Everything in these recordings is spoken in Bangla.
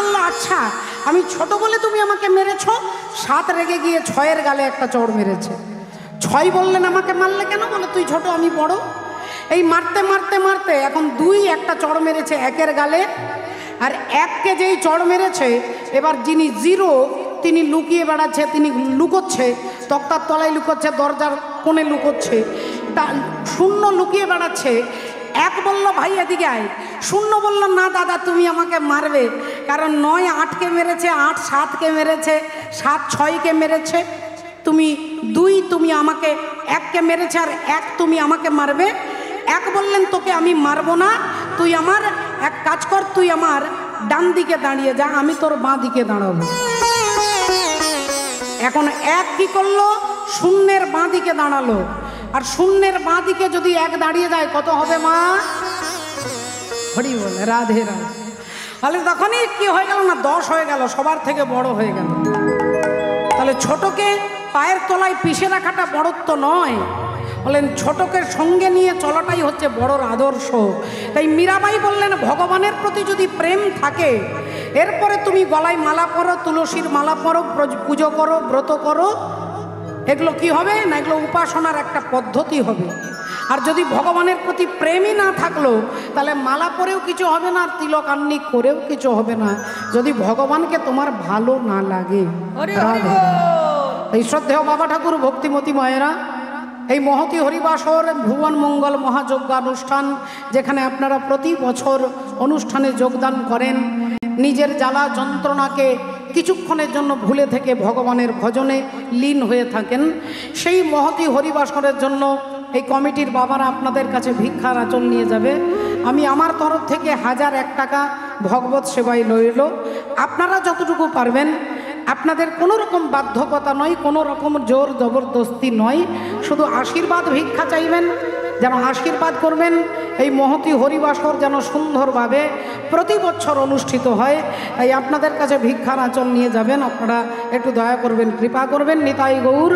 বলল, আচ্ছা আমি ছোট বলে তুমি আমাকে মেরেছ। 7 রেগে গিয়ে 6-এর গালে একটা চড় মেরেছে। 6 বললেন আমাকে মারলে কেন? বলে তুই ছোট আমি বড়। এই মারতে মারতে মারতে এখন 2 একটা চড় মেরেছে 1-এর গালে। আর 1কে যেই চড় মেরেছে, এবার যিনি 0 তিনি লুকিয়ে বেড়াচ্ছে, তিনি লুকোচ্ছে, তক্তার তলায় লুকোচ্ছে, দরজার কোণে লুকোচ্ছে। তা 0 লুকিয়ে বেড়াচ্ছে। 1 বলল ভাই এদিকে আয়। 0 বলল না দাদা তুমি আমাকে মারবে, কারণ 9 8কে মেরেছে, 8 7কে মেরেছে, 7 6কে মেরেছে। তুমি 2 তুমি আমাকে 1কে মেরেছে, আর 1 তুমি আমাকে মারবে। 1 বললেন তোকে আমি মারবো না, তুই আমার এক কাজ কর, তুই আমার ডান দিকে দাঁড়িয়ে যা, আমি তোর বাঁ দিকে দাঁড়াবো। এখন 1 কি করলো? 0-এর বাঁ দিকে দাঁড়ালো। আর 0-এর বাঁ দিকে যদি 1 দাঁড়িয়ে যায় কত হবে মা? হরি বলে রাধে রাধে। তাহলে তখনই কি হয়ে গেল না, 10 হয়ে গেল, সবার থেকে বড় হয়ে গেল। তাহলে ছোটকে পায়ের তলায় পিষে রাখাটা বড়ত্ব নয়, বলেন ছোটকে সঙ্গে নিয়ে চলাটাই হচ্ছে বড়র আদর্শ। তাই মীরাবাই বললেন ভগবানের প্রতি যদি প্রেম থাকে, এরপরে তুমি গলায় মালা পরো, তুলসীর মালা পরো, পুজো করো, ব্রত করো, এগুলো কি হবে না, এগুলো উপাসনার একটা পদ্ধতি হবে। আর যদি ভগবানের প্রতি প্রেমই না থাকলো, তাহলে মালা পরেও কিছু হবে না, আর তিলক আন্নি করেও কিছু হবে না, যদি ভগবানকে তোমার ভালো না লাগে। এই শ্রদ্ধেয় বাবা ঠাকুর, ভক্তিমতী মায়েরা, এই মহতী হরিবাসর ভুবন মঙ্গল মহাযজ্ঞানুষ্ঠান, যেখানে আপনারা প্রতি বছর অনুষ্ঠানে যোগদান করেন, নিজের জ্বালা যন্ত্রণাকে কিছুক্ষণের জন্য ভুলে থেকে ভগবানের ভজনে লীন হয়ে থাকেন, সেই মহতী হরিবাসরের জন্য এই কমিটির বাবারা আপনাদের কাছে ভিক্ষার আঁচল নিয়ে যাবে। আমি আমার তরফ থেকে 1001 টাকা ভগবত সেবায় লইল। আপনারা যতটুকু পারবেন, আপনাদের কোনো রকম বাধ্যকতা নয়, কোনো রকম জোর জবরদস্তি নয়, শুধু আশীর্বাদ ভিক্ষা চাইবেন, যেন আশীর্বাদ করবেন এই মহতী হরিবাসর যেন সুন্দরভাবে প্রতি বছর অনুষ্ঠিত হয়। তাই আপনাদের কাছে ভিক্ষার আঁচল নিয়ে যাবেন, আপনারা একটু দয়া করবেন, কৃপা করবেন। নিতাই গৌর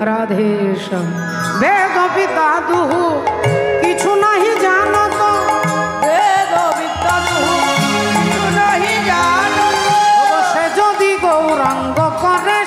রাধে শ্যাম। বেদ পিতা দুহু কিছু নাহি জানত, বেদ পিতা দুহু কিছু নাহি জানত, সে যদি গৌরাঙ্গ করে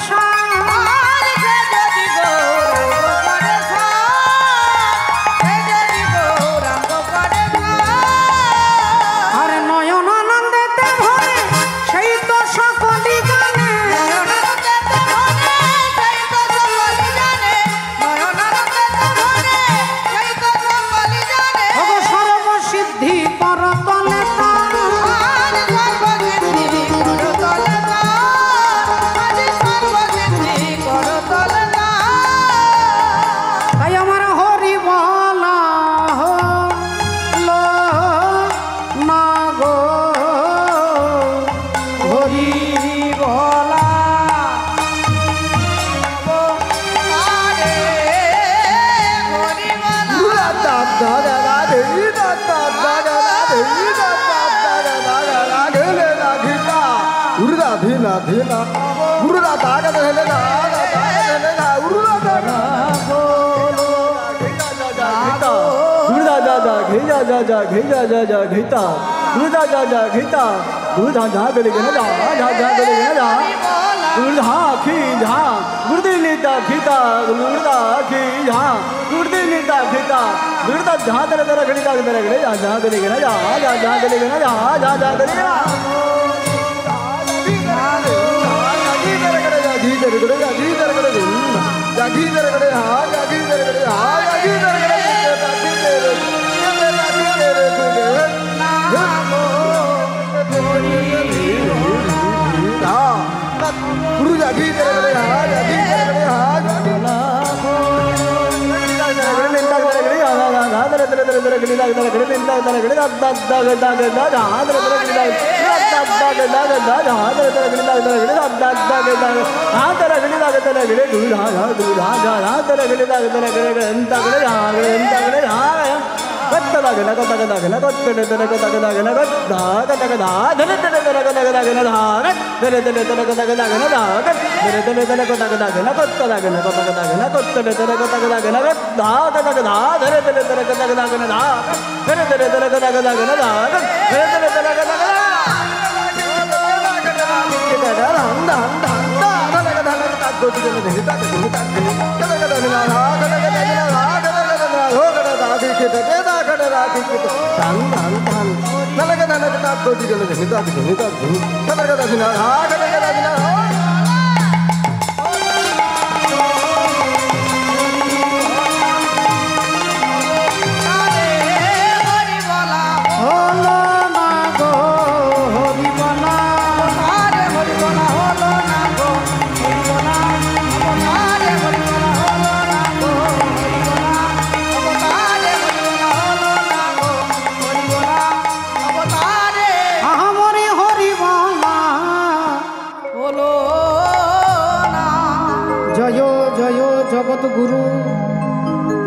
জগৎ গুরু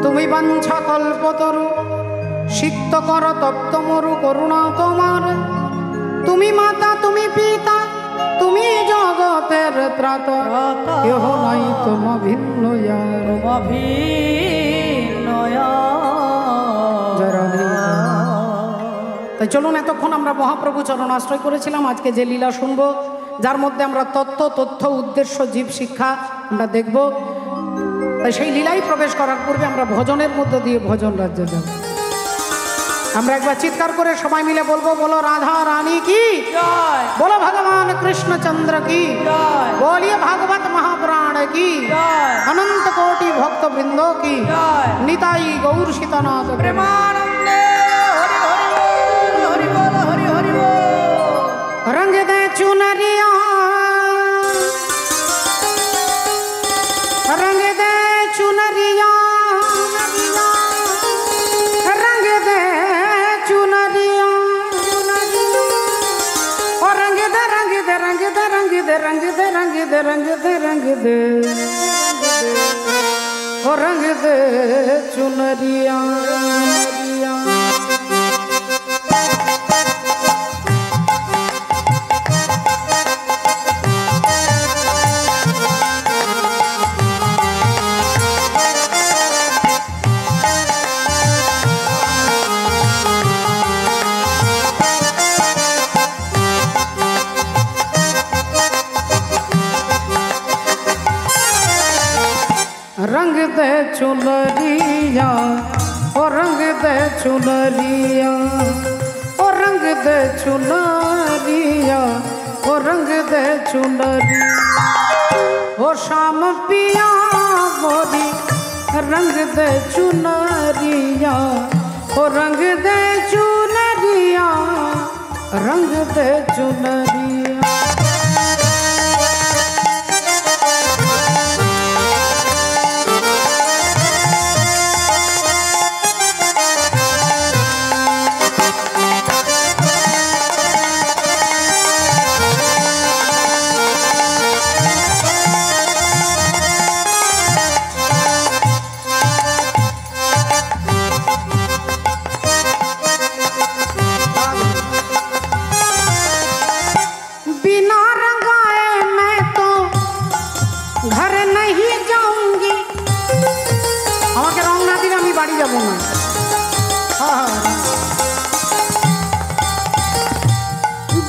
তুমি বাঞ্ছা কল্পতরু সিক্ত কর তপ্ত মরু করুণা তোমার তুমি মাতা তুমি পিতা তুমি জগতের ত্রাতা কেহ নাই তোম ভিন্ন তাই চলুন এতক্ষণ আমরা মহাপ্রভু চরণ আশ্রয় করেছিলাম আজকে যে লীলা শুনবো যার মধ্যে আমরা তথ্য উদ্দেশ্য জীব শিক্ষা আমরা দেখব তাই সেই লীলাই প্রবেশ করার পূর্বে আমরা ভজনের মধ্য দিয়ে ভজন রাজ্যে যাব আমরা একবার চিৎকার করে সবাই মিলে বলবো বলো রাধা রানী কি জয় বলো ভগবান কৃষ্ণচন্দ্র কি জয় बोलिए भागवत महापुराण की जय अनंत कोटि भक्त वृंदो की जय निताई गौर सीतानाथ प्रेमानंदे हरि हरि बोल हरि हरि बोल रंग दे चुनरिया रंग दे चुनरिया रंग दे चुनरिया और रंग दे रंग दे रंग दे रंग दे रंग दे रंग दे रंग दे रंग दे और रंग दे चुनरिया रंग दे चुनरिया ओ रंग दे चुनरिया ओ रंग दे चुनरिया ओ रंग दे चुनरिया ओ शाम पिया मोरी रंग दे चुनरिया ओ रंग दे चुनरिया रंग दे चुनरिया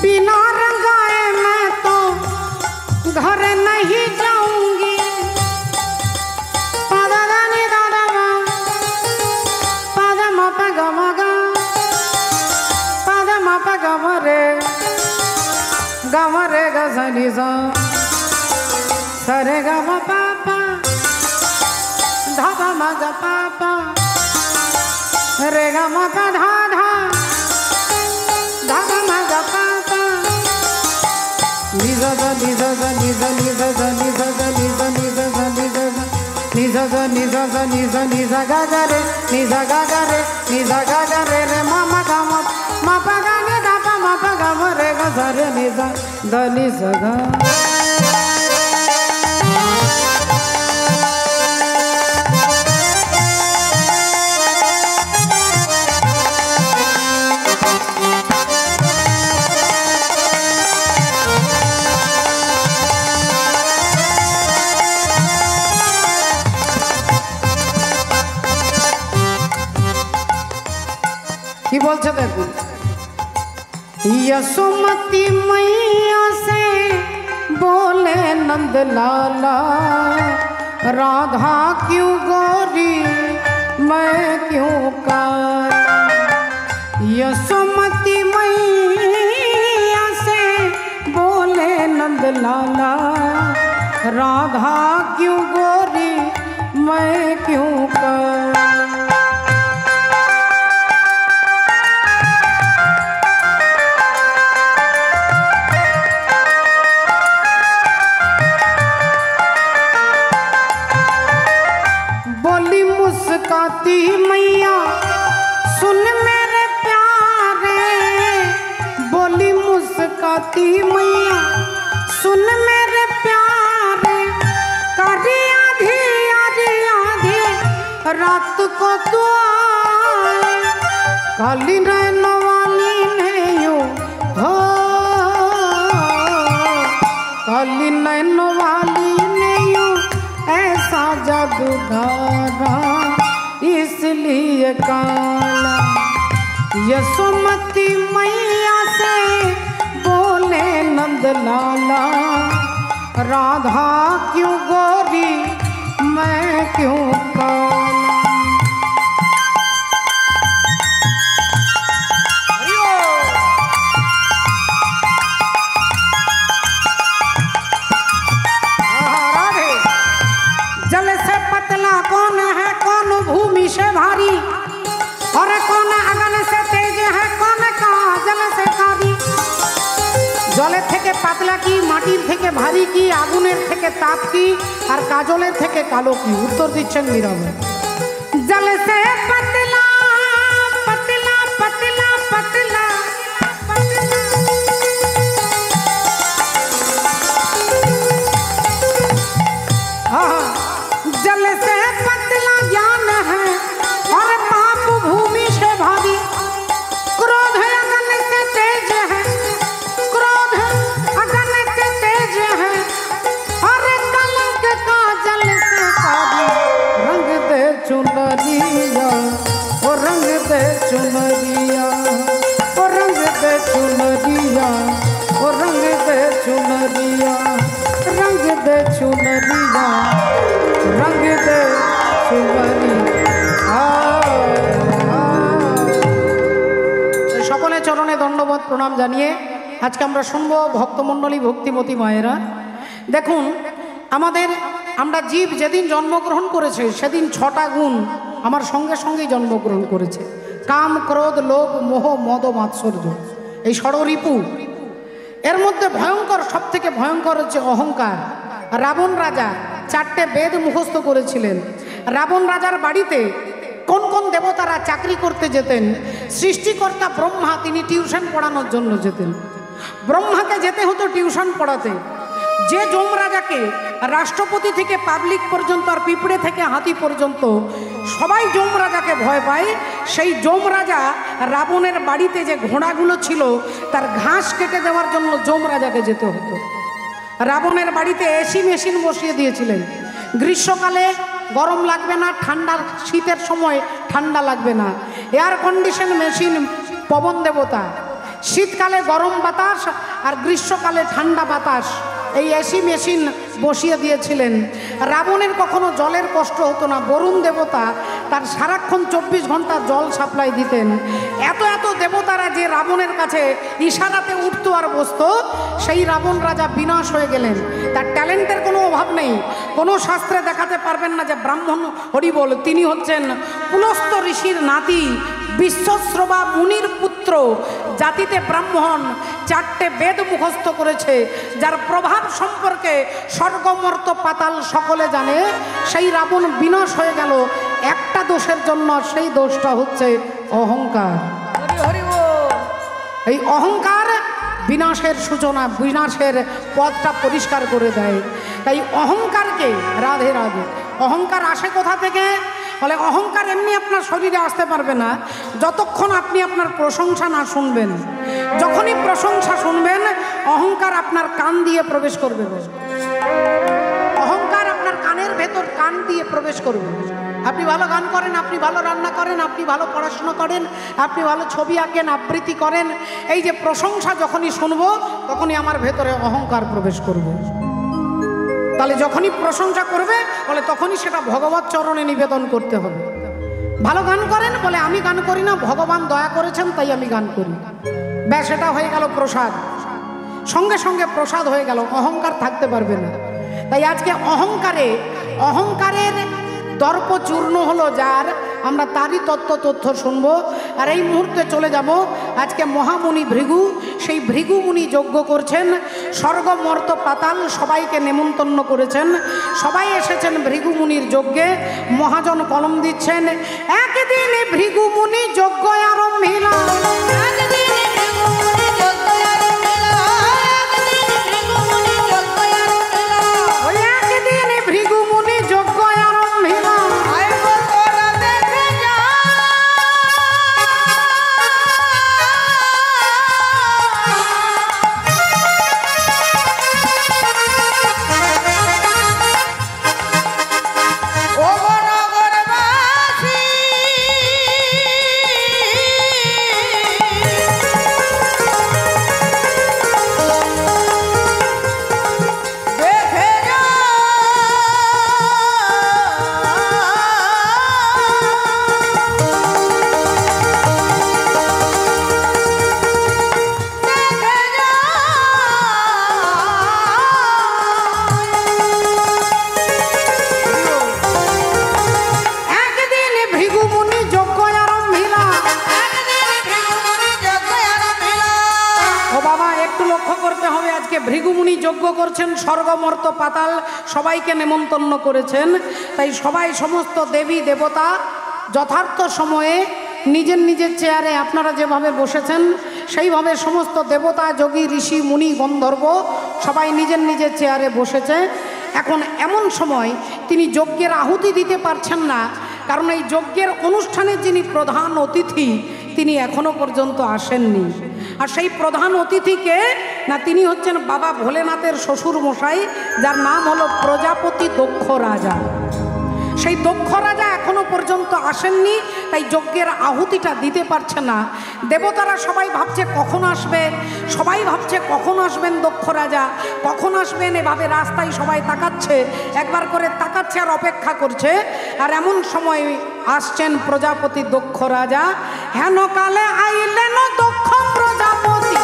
बिना रंगाए मैं तो घर नहीं जाऊंगी पादा दानी दादा पादा मापा गमगा पादा मापा गमरे गजनी सा सरे गम पापा धापा मग पापा रे गम पा धा धा धापा मग पापा निजा गा निजा गा निजा निजा गा निजा गा निजा निजा गा निजा गा निजा गा निजा गा निजा निजा गा गा रे निजा गा गा रे निजा गा गा रे रे मामा गा मा पा गा ने दा पा मा पा गा म रे गा सा रे निजा द निजा गा की बोलছে দেখুন यशोमती मैया से बोले नंद लाला राधा क्यों गोरी मैं क्यों काला। यशोमती मैया से बोले नंद लाला, राधा क्यों गोरी मैं क्यों काला। बोली मुस्काती मैया सुन मेरे प्यारे, बोली मुस्काती मैया सुन मेरे प्यारे, करी आधी आधी आधी रात को तू आए, काली नैनों वाली ने यूं हो, काली नैनों वाली ने यूं ऐसा जादू धारा इसलिए काला। यशोमती मैया से बोले नंद लाला, राधा क्यों गोरी मैं क्यों काला। जल से पतला कौन है कौन भूमि से भारी, और कौन अगन से तेज है कौन का जल से कारी। जलेर থেকে পাতলা কি, মাটির থেকে ভারী কি, আগুনের থেকে তাপ কি, আর কাজলের থেকে কালো কি? উত্তর দিচ্ছেন নীরবে। জল সে পতলা পতলা পতলা পতলা, जल से पतला ज्ञान है और पाप भूमि से भारी। क्रोध अगन से तेज है, क्रोध अगन से तेज है, और कलंक का जल से कारी। रंग दे चुनरिया ओ रंग दे चुनरिया ओ रंग दे चुनरिया ओ रंग दे चुनरिया, रंग दे चुनरिया रंग दे चुनरिया। সকলে চরণে দণ্ডবত প্রণাম জানিয়ে আজকে আমরা শুনবো ভক্তমণ্ডলী ভক্তিমতী মায়েরা। দেখুন আমরা জীব যেদিন জন্মগ্রহণ করেছে সেদিন 6টা গুণ আমার সঙ্গে সঙ্গেই জন্মগ্রহণ করেছে। কাম ক্রোধ লোভ মোহ মদ মাৎসর্য, এই ষড়রিপু। এর মধ্যে ভয়ঙ্কর, সব থেকে ভয়ঙ্কর হচ্ছে অহংকার। রাবণ রাজা 4টে বেদ মুখস্থ করেছিলেন। রাবণ রাজার বাড়িতে কোন কোন দেবতারা চাকরি করতে যেতেন? সৃষ্টিকর্তা ব্রহ্মা, তিনি টিউশন পড়ানোর জন্য যেতেন। ব্রহ্মাকে যেতে হতো টিউশন পড়াতে। যে যমরাজাকে রাষ্ট্রপতি থেকে পাবলিক পর্যন্ত, আর পিঁপড়ে থেকে হাতি পর্যন্ত সবাই যমরাজাকে ভয় পায়, সেই যমরাজা রাবণের বাড়িতে যে ঘোড়াগুলো ছিল তার ঘাস কেটে দেওয়ার জন্য যমরাজাকে যেতে হতো। রাবণের বাড়িতে এসি মেশিন বসিয়ে দিয়েছিলেন। গ্রীষ্মকালে গরম লাগবে না, ঠান্ডার শীতের সময় ঠান্ডা লাগবে না। এয়ার কন্ডিশন মেশিন পবন দেবতা। শীতকালে গরম বাতাস আর গ্রীষ্মকালে ঠান্ডা বাতাস, এই এসি মেশিন বসিয়ে দিয়েছিলেন। রাবণের কখনো জলের কষ্ট হতো না। বরুণ দেবতা তার সারাক্ষণ 24 ঘন্টা জল সাপ্লাই দিতেন। এত এত দেবতারা যে রাবণের কাছে ইশারাতে উঠতো আর বসতো, সেই রাবণ রাজা বিনাশ হয়ে গেলেন। তার ট্যালেন্টের কোনো অভাব নেই। কোনো শাস্ত্রে দেখাতে পারবেন না যে ব্রাহ্মণ হরিবোল তিনি হচ্ছেন পুলস্ত ঋষির নাতি, বিশ্বশ্রবা মুনির পুত্র, জাতিতে ব্রাহ্মণ, 4টে বেদ মুখস্থ করেছে, যার প্রভাব সম্পর্কে স্বর্গমর্ত পাতাল সকলে জানে। সেই রাবণ বিনাশ হয়ে গেল একটা দোষের জন্য, সেই দোষটা হচ্ছে অহংকার। এই অহংকার বিনাশের সূচনা, বিনাশের পথটা পরিষ্কার করে দেয়। তাই অহংকারকে, রাধে রাধে, অহংকার আসে কোথা থেকে? বলে অহংকার এমনি আপনার শরীরে আসতে পারবে না যতক্ষণ আপনি আপনার প্রশংসা না শুনবেন। যখনই প্রশংসা শুনবেন, অহংকার আপনার কান দিয়ে প্রবেশ করবে। অহংকার আপনার কানের ভেতর, কান দিয়ে প্রবেশ করবে। আপনি ভালো গান করেন, আপনি ভালো রান্না করেন, আপনি ভালো পড়াশোনা করেন, আপনি ভালো ছবি আঁকেন, আবৃত্তি করেন, এই যে প্রশংসা যখনই শুনবো তখনই আমার ভেতরে অহংকার প্রবেশ করবে। তাহলে যখনই প্রশংসা করবে বলে তখনই সেটা ভগবত চরণে নিবেদন করতে হবে। ভালো গান করেন বলে আমি গান করি না, ভগবান দয়া করেছেন তাই আমি গান করি, ব্যাস এটা হয়ে গেল প্রসাদ, সঙ্গে সঙ্গে প্রসাদ হয়ে গেল, অহংকার থাকতে পারবে না। তাই আজকে অহংকারের দর্প চূর্ণ হলো যার, আমরা তারই তথ্য শুনবো। আর এই মুহূর্তে চলে যাব আজকে মহামুনি ভৃগু, সেই ভৃগু মুনি যজ্ঞ করছেন, স্বর্গ মর্ত পাতাল সবাইকে নেমন্তন্ন করেছেন, সবাই এসেছেন ভৃগু মুনির যজ্ঞে। মহাজন কলম দিচ্ছেন, একদিন ভৃগু মুনি যজ্ঞ আরম্ভিল, ভৃগুমুনি যজ্ঞ করছেন, স্বর্গমর্ত পাতাল সবাইকে নেমন্তন্ন করেছেন। তাই সবাই, সমস্ত দেবী দেবতা যথার্থ সময়ে নিজের নিজের চেয়ারে আপনারা যেভাবে বসেছেন সেইভাবে সমস্ত দেবতা, যোগী, ঋষি, মুনি, গন্ধর্ব সবাই নিজের নিজের চেয়ারে বসেছে। এখন এমন সময় তিনি যজ্ঞের আহুতি দিতে পারছেন না, কারণ এই যজ্ঞের অনুষ্ঠানে যিনি প্রধান অতিথি তিনি এখনো পর্যন্ত আসেননি। আর সেই প্রধান অতিথিকে না, তিনি হচ্ছেন বাবা ভোলেনাথের শ্বশুর মশাই, যার নাম হলো প্রজাপতি দক্ষ রাজা। সেই দক্ষ রাজা এখনো পর্যন্ত আসেননি, তাই যজ্ঞের আহুতিটা দিতে পারছে না। দেবতারা সবাই ভাবছে কখন আসবে, সবাই ভাবছে কখন আসবেন দক্ষ রাজা, কখন আসবেন, এভাবে রাস্তায় সবাই তাকাচ্ছে, একবার করে তাকাচ্ছে আর অপেক্ষা করছে। আর এমন সময় আসছেন প্রজাপতি দক্ষ রাজা। হেন কালে আইলেন দক্ষ প্রজাপতি,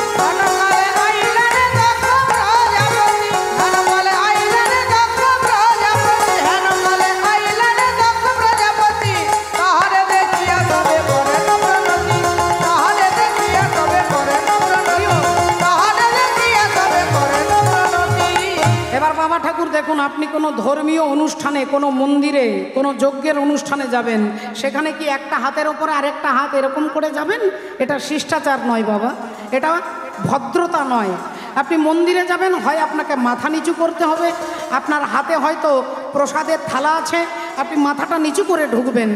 দেখুন আপনি কোনো ধর্মীয় অনুষ্ঠানে, কোনো মন্দিরে, কোনো যজ্ঞের অনুষ্ঠানে যাবেন, সেখানে কি একটা হাতের ওপরে আরেকটা হাত এরকম করে যাবেন? এটা শিষ্টাচার নয় বাবা, এটা ভদ্রতা নয়। আপনি মন্দিরে যাবেন, হয় আপনাকে মাথা নিচু করতে হবে, আপনার হাতে হয়তো প্রসাদের থালা আছে, আপনি মাথাটা নিচু করে ঢুকবেন,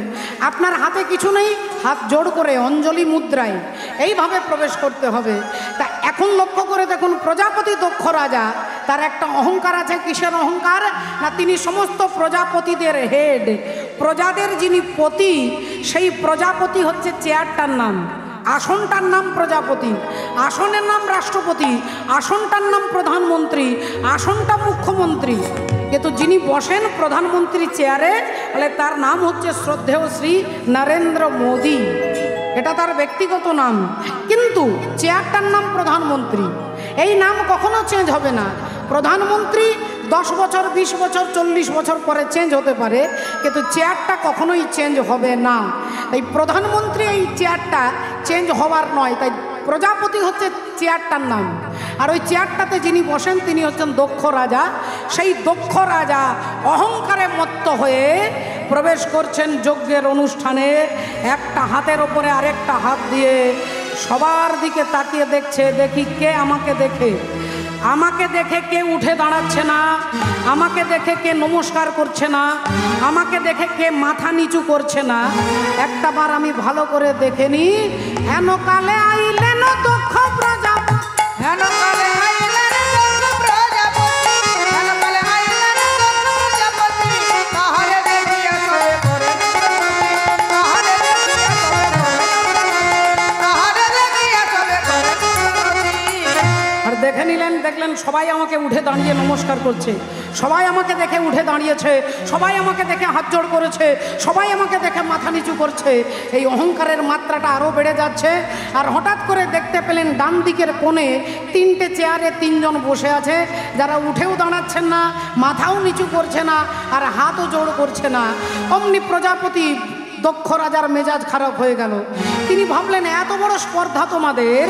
আপনার হাতে কিছু নেই, হাত জোড় করে অঞ্জলি মুদ্রায় এইভাবে প্রবেশ করতে হবে। তা এখন লক্ষ্য করে দেখুন, প্রজাপতি দক্ষ রাজা, তার একটা অহংকার আছে। কিসের অহংকার? না, তিনি সমস্ত প্রজাপতিদের হেড, প্রজাদের যিনি পতি, সেই প্রজাপতি হচ্ছে চেয়ারটার নাম, আসনটার নাম প্রজাপতি, আসনের নাম রাষ্ট্রপতি, আসনটার নাম প্রধানমন্ত্রী, আসনটা মুখ্যমন্ত্রী। কিন্তু যিনি বসেন প্রধানমন্ত্রী চেয়ারে, তাহলে তার নাম হচ্ছে শ্রদ্ধেয় শ্রী নরেন্দ্র মোদী, এটা তার ব্যক্তিগত নাম। কিন্তু চেয়ারটার নাম প্রধানমন্ত্রী, এই নাম কখনো চেঞ্জ হবে না। প্রধানমন্ত্রী 10 বছর, 20 বছর, 40 বছর পরে চেঞ্জ হতে পারে, কিন্তু চেয়ারটা কখনোই চেঞ্জ হবে না। তাই প্রধানমন্ত্রী এই চেয়ারটা চেঞ্জ হওয়ার নয়, তাই প্রজাপতি হচ্ছে চেয়ারটার নাম। আর ওই চেয়ারটাতে যিনি বসেন তিনি হচ্ছেন দক্ষ রাজা। সেই দক্ষ রাজা অহংকারে মত্ত হয়ে প্রবেশ করছেন যজ্ঞের অনুষ্ঠানে, একটা হাতের ওপরে আরেকটা হাত দিয়ে সবার দিকে তাকিয়ে দেখছে, দেখি কে আমাকে দেখে। আমাকে দেখে কে উঠে দাঁড়াচ্ছে না, আমাকে দেখে কে নমস্কার করছে না, আমাকে দেখে কে মাথা নিচু করছে না। একটা বার আমি ভালো করে দেখে নি। হেন কালে আইলেন দক্ষ প্রজাপতি, হেন কালে আইলেন দক্ষ প্রজাপতি, হেন কালে আইলেন দক্ষ প্রজাপতি, তাহারে দেখিয়া সবে করে প্রণতি, তাহারে দেখিয়া সবে করে প্রণতি, তাহারে দেখিয়া সবে করে প্রণতি। আর দেখে নিলেন, দেখলেন সবাই আমাকে উঠে দাঁড়িয়ে নমস্কার করছে, সবাই আমাকে দেখে উঠে দাঁড়িয়েছে, সবাই আমাকে দেখে হাত জোড় করেছে, সবাই আমাকে দেখে মাথা নিচু করছে। এই অহংকারের মাত্রাটা আরও বেড়ে যাচ্ছে। আর হঠাৎ করে দেখতে পেলেন ডান দিকের কোণে 3টে চেয়ারে 3 জন বসে আছে, যারা উঠেও দাঁড়াচ্ছেন না, মাথাও নিচু করছে না, আর হাতও জোড় করছে না। অমনি প্রজাপতি দক্ষ রাজার মেজাজ খারাপ হয়ে গেল। তিনি ভাবলেন এত বড় স্পর্ধা তোমাদের,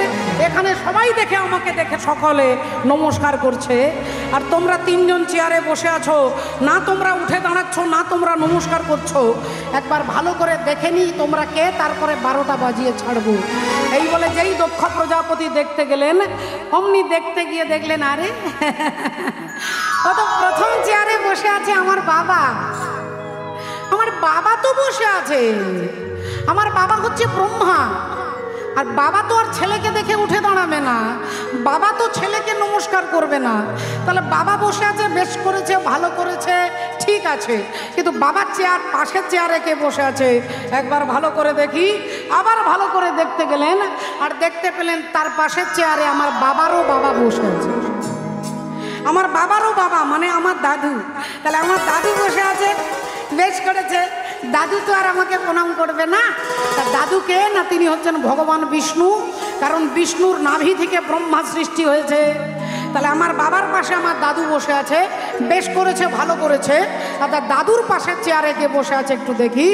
এখানে সবাই দেখে আমাকে দেখে সকলে নমস্কার করছে, আর তোমরা 3 জন চেয়ারে বসে আছো, না তোমরা উঠে দাঁড়াচ্ছ, না তোমরা নমস্কার করছো। একবার ভালো করে দেখে নিই তোমরা কে, তারপরে 12টা বাজিয়ে ছাড়বো। এই বলে যেই দক্ষ প্রজাপতি দেখতে গেলেন, অমনি দেখতে গিয়ে দেখলেন আরে ও তো প্রথম চেয়ারে বসে আছে আমার বাবা। আমার বাবা তো বসে আছে, আমার বাবা হচ্ছে ব্রহ্মা, আর বাবা তো আর ছেলেকে দেখে উঠে দাঁড়াবে না, বাবা তো ছেলেকে নমস্কার করবে না। তাহলে বাবা বসে আছে, বেশ করেছে, ভালো করেছে, ঠিক আছে, কিন্তু বাবার চেয়ার পাশের চেয়ারে কে বসে আছে একবার ভালো করে দেখি। আবার ভালো করে দেখতে গেলেন, আর দেখতে পেলেন তার পাশের চেয়ারে আমার বাবারও বাবা বসে আছে। আমার বাবারও বাবা মানে আমার দাদু। তাহলে আমার দাদু বসে আছে, বেশ করেছে, দাদু তো আর আমাকে প্রণাম করবে না। তার দাদুকে না, তিনি হচ্ছেন ভগবান বিষ্ণু, কারণ বিষ্ণুর নাভি থেকে ব্রহ্মা সৃষ্টি হয়েছে। তাহলে আমার বাবার পাশে আমার দাদু বসে আছে, বেশ করেছে, ভালো করেছে। আর তার দাদুর পাশের চেয়ারে কে বসে আছে একটু দেখি।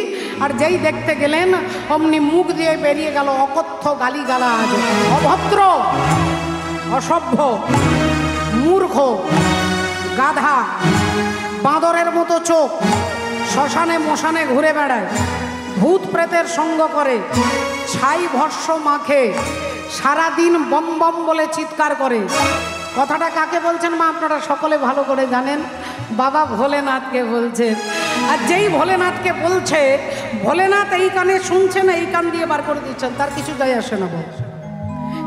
আর যেই দেখতে গেলেন, অমনি মুখ দিয়ে বেরিয়ে গেল অকথ্য গালিগালাজ, অভদ্র, অসভ্য, মূর্খ, গাধা, বাঁদরের মতো চোখ, শ্মশানে মশানে ঘুরে বেড়ায়, ভূত প্রেতের সঙ্গ করে, ছাই ভস্য মাখে, সারাদিন বম বম বলে চিৎকার করে। কথাটা কাকে বলছেন মা আপনারা সকলে ভালো করে জানেন, বাবা ভোলেনাথকে বলছেন। আর যেই ভোলেনাথকে বলছে, ভোলেনাথ এই কানে শুনছেন, এই কান দিয়ে বার করে দিচ্ছেন, তার কিছু যায় আসে না।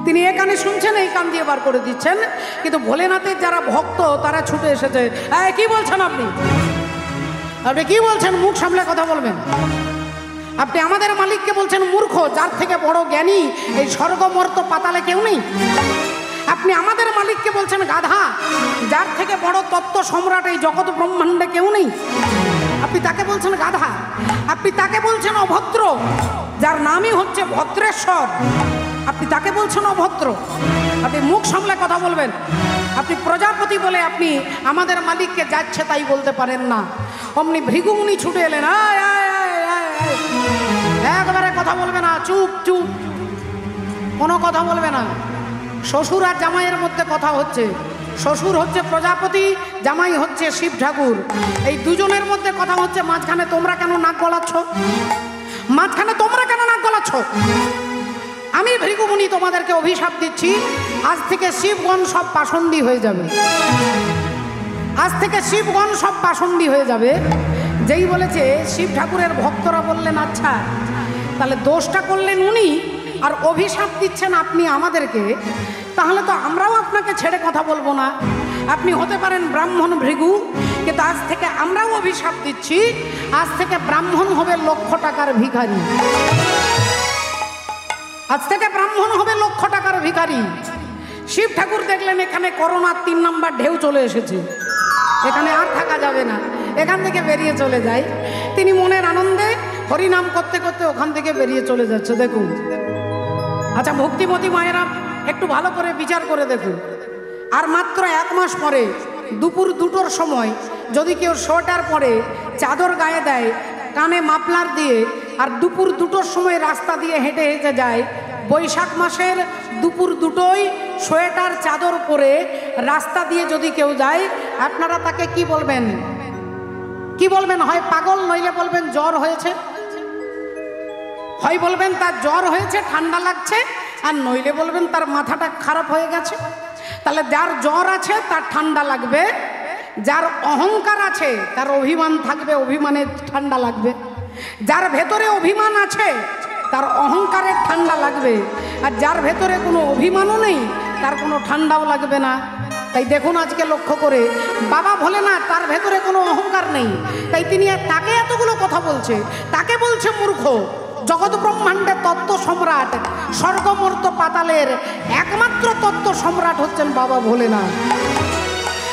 তিনি এ কানে শুনছেন, এই কান দিয়ে বার করে দিচ্ছেন, কিন্তু ভোলেনাথের যারা ভক্ত তারা ছুটে এসেছে। কি বলছেন আপনি? আপনি কি বলছেন? মুখ সামলে কথা বলবেন। আপনি আমাদের মালিককে বলছেন মূর্খ, যার থেকে বড় জ্ঞানী এই স্বর্গমর্ত পাতালে কেউ নেই। আপনি আমাদের মালিককে বলছেন গাধা, যার থেকে বড় তত্ত্ব সম্রাট এই জগৎ ব্রহ্মাণ্ডে কেউ নেই। আপনি তাকে বলছেন গাধা। আপনি তাকে বলছেন অভদ্র, যার নামই হচ্ছে ভদ্রেশ্বর, আপনি তাকে বলছেন অভদ্র। আপনি মুখ সামলে কথা বলবেন। আপনি প্রজাপতি বলে আপনি আমাদের মালিককে যাচ্ছে তাই বলতে পারেন না। অমনি ভৃগুমুনি ছুটে এলেন, একবারে কথা বলবে না, চুপ চুপ, কোনো কথা বলবে না। শ্বশুর আর জামাইয়ের মধ্যে কথা হচ্ছে, শ্বশুর হচ্ছে প্রজাপতি, জামাই হচ্ছে শিব ঠাকুর, এই দুজনের মধ্যে কথা হচ্ছে। মাঝখানে তোমরা কেন নাক গলাচ্ছ? মাঝখানে তোমরা কেন নাক গলাচ্ছ? আমি ভৃগুমুনি তোমাদেরকে অভিশাপ দিচ্ছি, আজ থেকে শিবগণ সব পাষণ্ডী হয়ে যাবে। আজ থেকে শিবগণ সব পাষণ্ডী হয়ে যাবে। যেই বলেছে শিব ঠাকুরের ভক্তরা বললেন আচ্ছা, তাহলে দোষটা করলেন উনি আর অভিশাপ দিচ্ছেন আপনি আমাদেরকে, তাহলে তো আমরাও আপনাকে ছেড়ে কথা বলবো না। আপনি হতে পারেন ব্রাহ্মণ ভৃগু, কিন্তু আজ থেকে আমরাও অভিশাপ দিচ্ছি, আজ থেকে ব্রাহ্মণ হবে লক্ষ টাকার ভিখারি। আজ থেকে ব্রাহ্মণ হবে লক্ষ টাকার ভিখারি। শিব ঠাকুর দেখলেন এখানে করোনার 3 নম্বর ঢেউ চলে এসেছে, এখানে আর থাকা যাবে না, এখান থেকে বেরিয়ে চলে যায়। তিনি মনের আনন্দে হরিনাম করতে করতে ওখান থেকে বেরিয়ে চলে যাচ্ছে। দেখুন, আচ্ছা ভক্তিমতী মায়েরা একটু ভালো করে বিচার করে দেখুন, আর মাত্র 1 মাস পরে দুপুর 2টোর সময় যদি কেউ সোয়েটার পরে, চাদর গায়ে দেয়, কানে মাফলার দিয়ে, আর দুপুর 2টোর সময় রাস্তা দিয়ে হেঁটে হেঁটে যায়, বৈশাখ মাসের দুপুর 2টোয় সোয়েটার চাদর পরে রাস্তা দিয়ে যদি কেউ যায়, আপনারা তাকে কি বলবেন? কি বলবেন? হয় পাগল, নইলে বলবেন জ্বর হয়েছে। হয় বলবেন তার জ্বর হয়েছে, ঠান্ডা লাগছে, আর নইলে বলবেন তার মাথাটা খারাপ হয়ে গেছে। তাহলে যার জ্বর আছে তার ঠান্ডা লাগবে, যার অহংকার আছে তার অভিমান থাকবে, অভিমানের ঠান্ডা লাগবে। যার ভেতরে অভিমান আছে তার অহংকারের ঠান্ডা লাগবে, আর যার ভেতরে কোনো অভিমানও নেই তার কোনো ঠান্ডাও লাগবে না। তাই দেখুন আজকে লক্ষ্য করে, বাবা ভোলেনাথ তার ভেতরে কোনো অহংকার নেই, তাই তিনি তাকে এতগুলো কথা বলছে, তাকে বলছে মূর্খ। জগৎ ব্রহ্মাণ্ডের তত্ত্ব সম্রাট, স্বর্গমর্ত পাতালের একমাত্র তত্ত্ব সম্রাট হচ্ছেন বাবা ভোলেনাথ।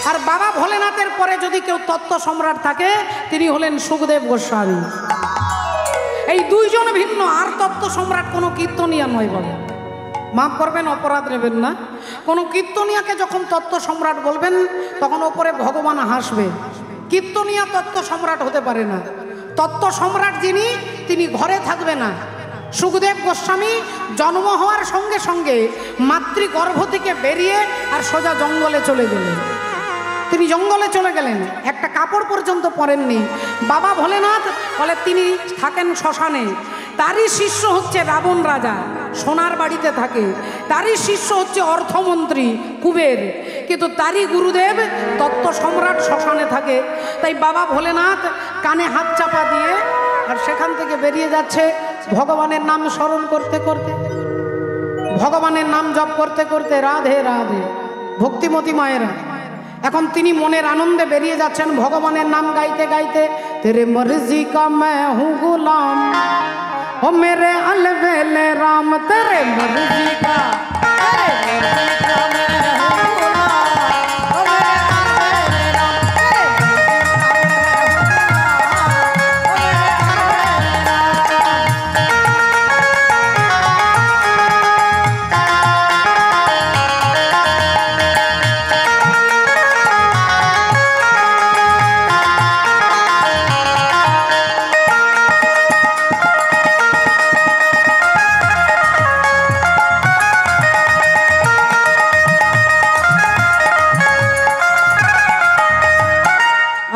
আর বাবা ভোলেনাথের পরে যদি কেউ তত্ত্ব সম্রাট থাকে তিনি হলেন সুখদেব গোস্বামী। এই দুইজন ভিন্ন, আর তত্ত্ব সম্রাট কোনো কীর্তনিয়া নয় বলে। মাফ করবেন, অপরাধ নেবেন না। কোনো কীর্তনিয়াকে যখন তত্ত্ব সম্রাট বলবেন তখন ওপরে ভগবান হাসবে। কীর্তনিয়া তত্ত্ব সম্রাট হতে পারে না। তত্ত্ব সম্রাট যিনি, তিনি ঘরে থাকবে না। সুখদেব গোস্বামী জন্ম হওয়ার সঙ্গে সঙ্গে মাতৃগর্ভ থেকে বেরিয়ে আর সোজা জঙ্গলে চলে গেলেন। তিনি জঙ্গলে চলে গেলেন, একটা কাপড় পর্যন্ত পরেননি। বাবা ভোলেনাথ বলে তিনি থাকেন শ্মশানে। তারই শিষ্য হচ্ছে রাবণ রাজা, সোনার বাড়িতে থাকে। তারই শিষ্য হচ্ছে অর্থমন্ত্রী কুবের, কিন্তু তারই গুরুদেব তত্ত্ব সম্রাট শ্মশানে থাকে। তাই বাবা ভোলেনাথ কানে হাত চাপা দিয়ে আর সেখান থেকে বেরিয়ে যাচ্ছে ভগবানের নাম স্মরণ করতে করতে, ভগবানের নাম জপ করতে করতে। রাধে রাধে ভক্তিমতী মায়েরা। এখন তিনি মনের আনন্দে বেরিয়ে যাচ্ছেন ভগবানের নাম গাইতে গাইতে। তেরে মর্জি কা मैं हूँ गुलाम, ओ मेरे अलबेले राम, तेरे मर्जी का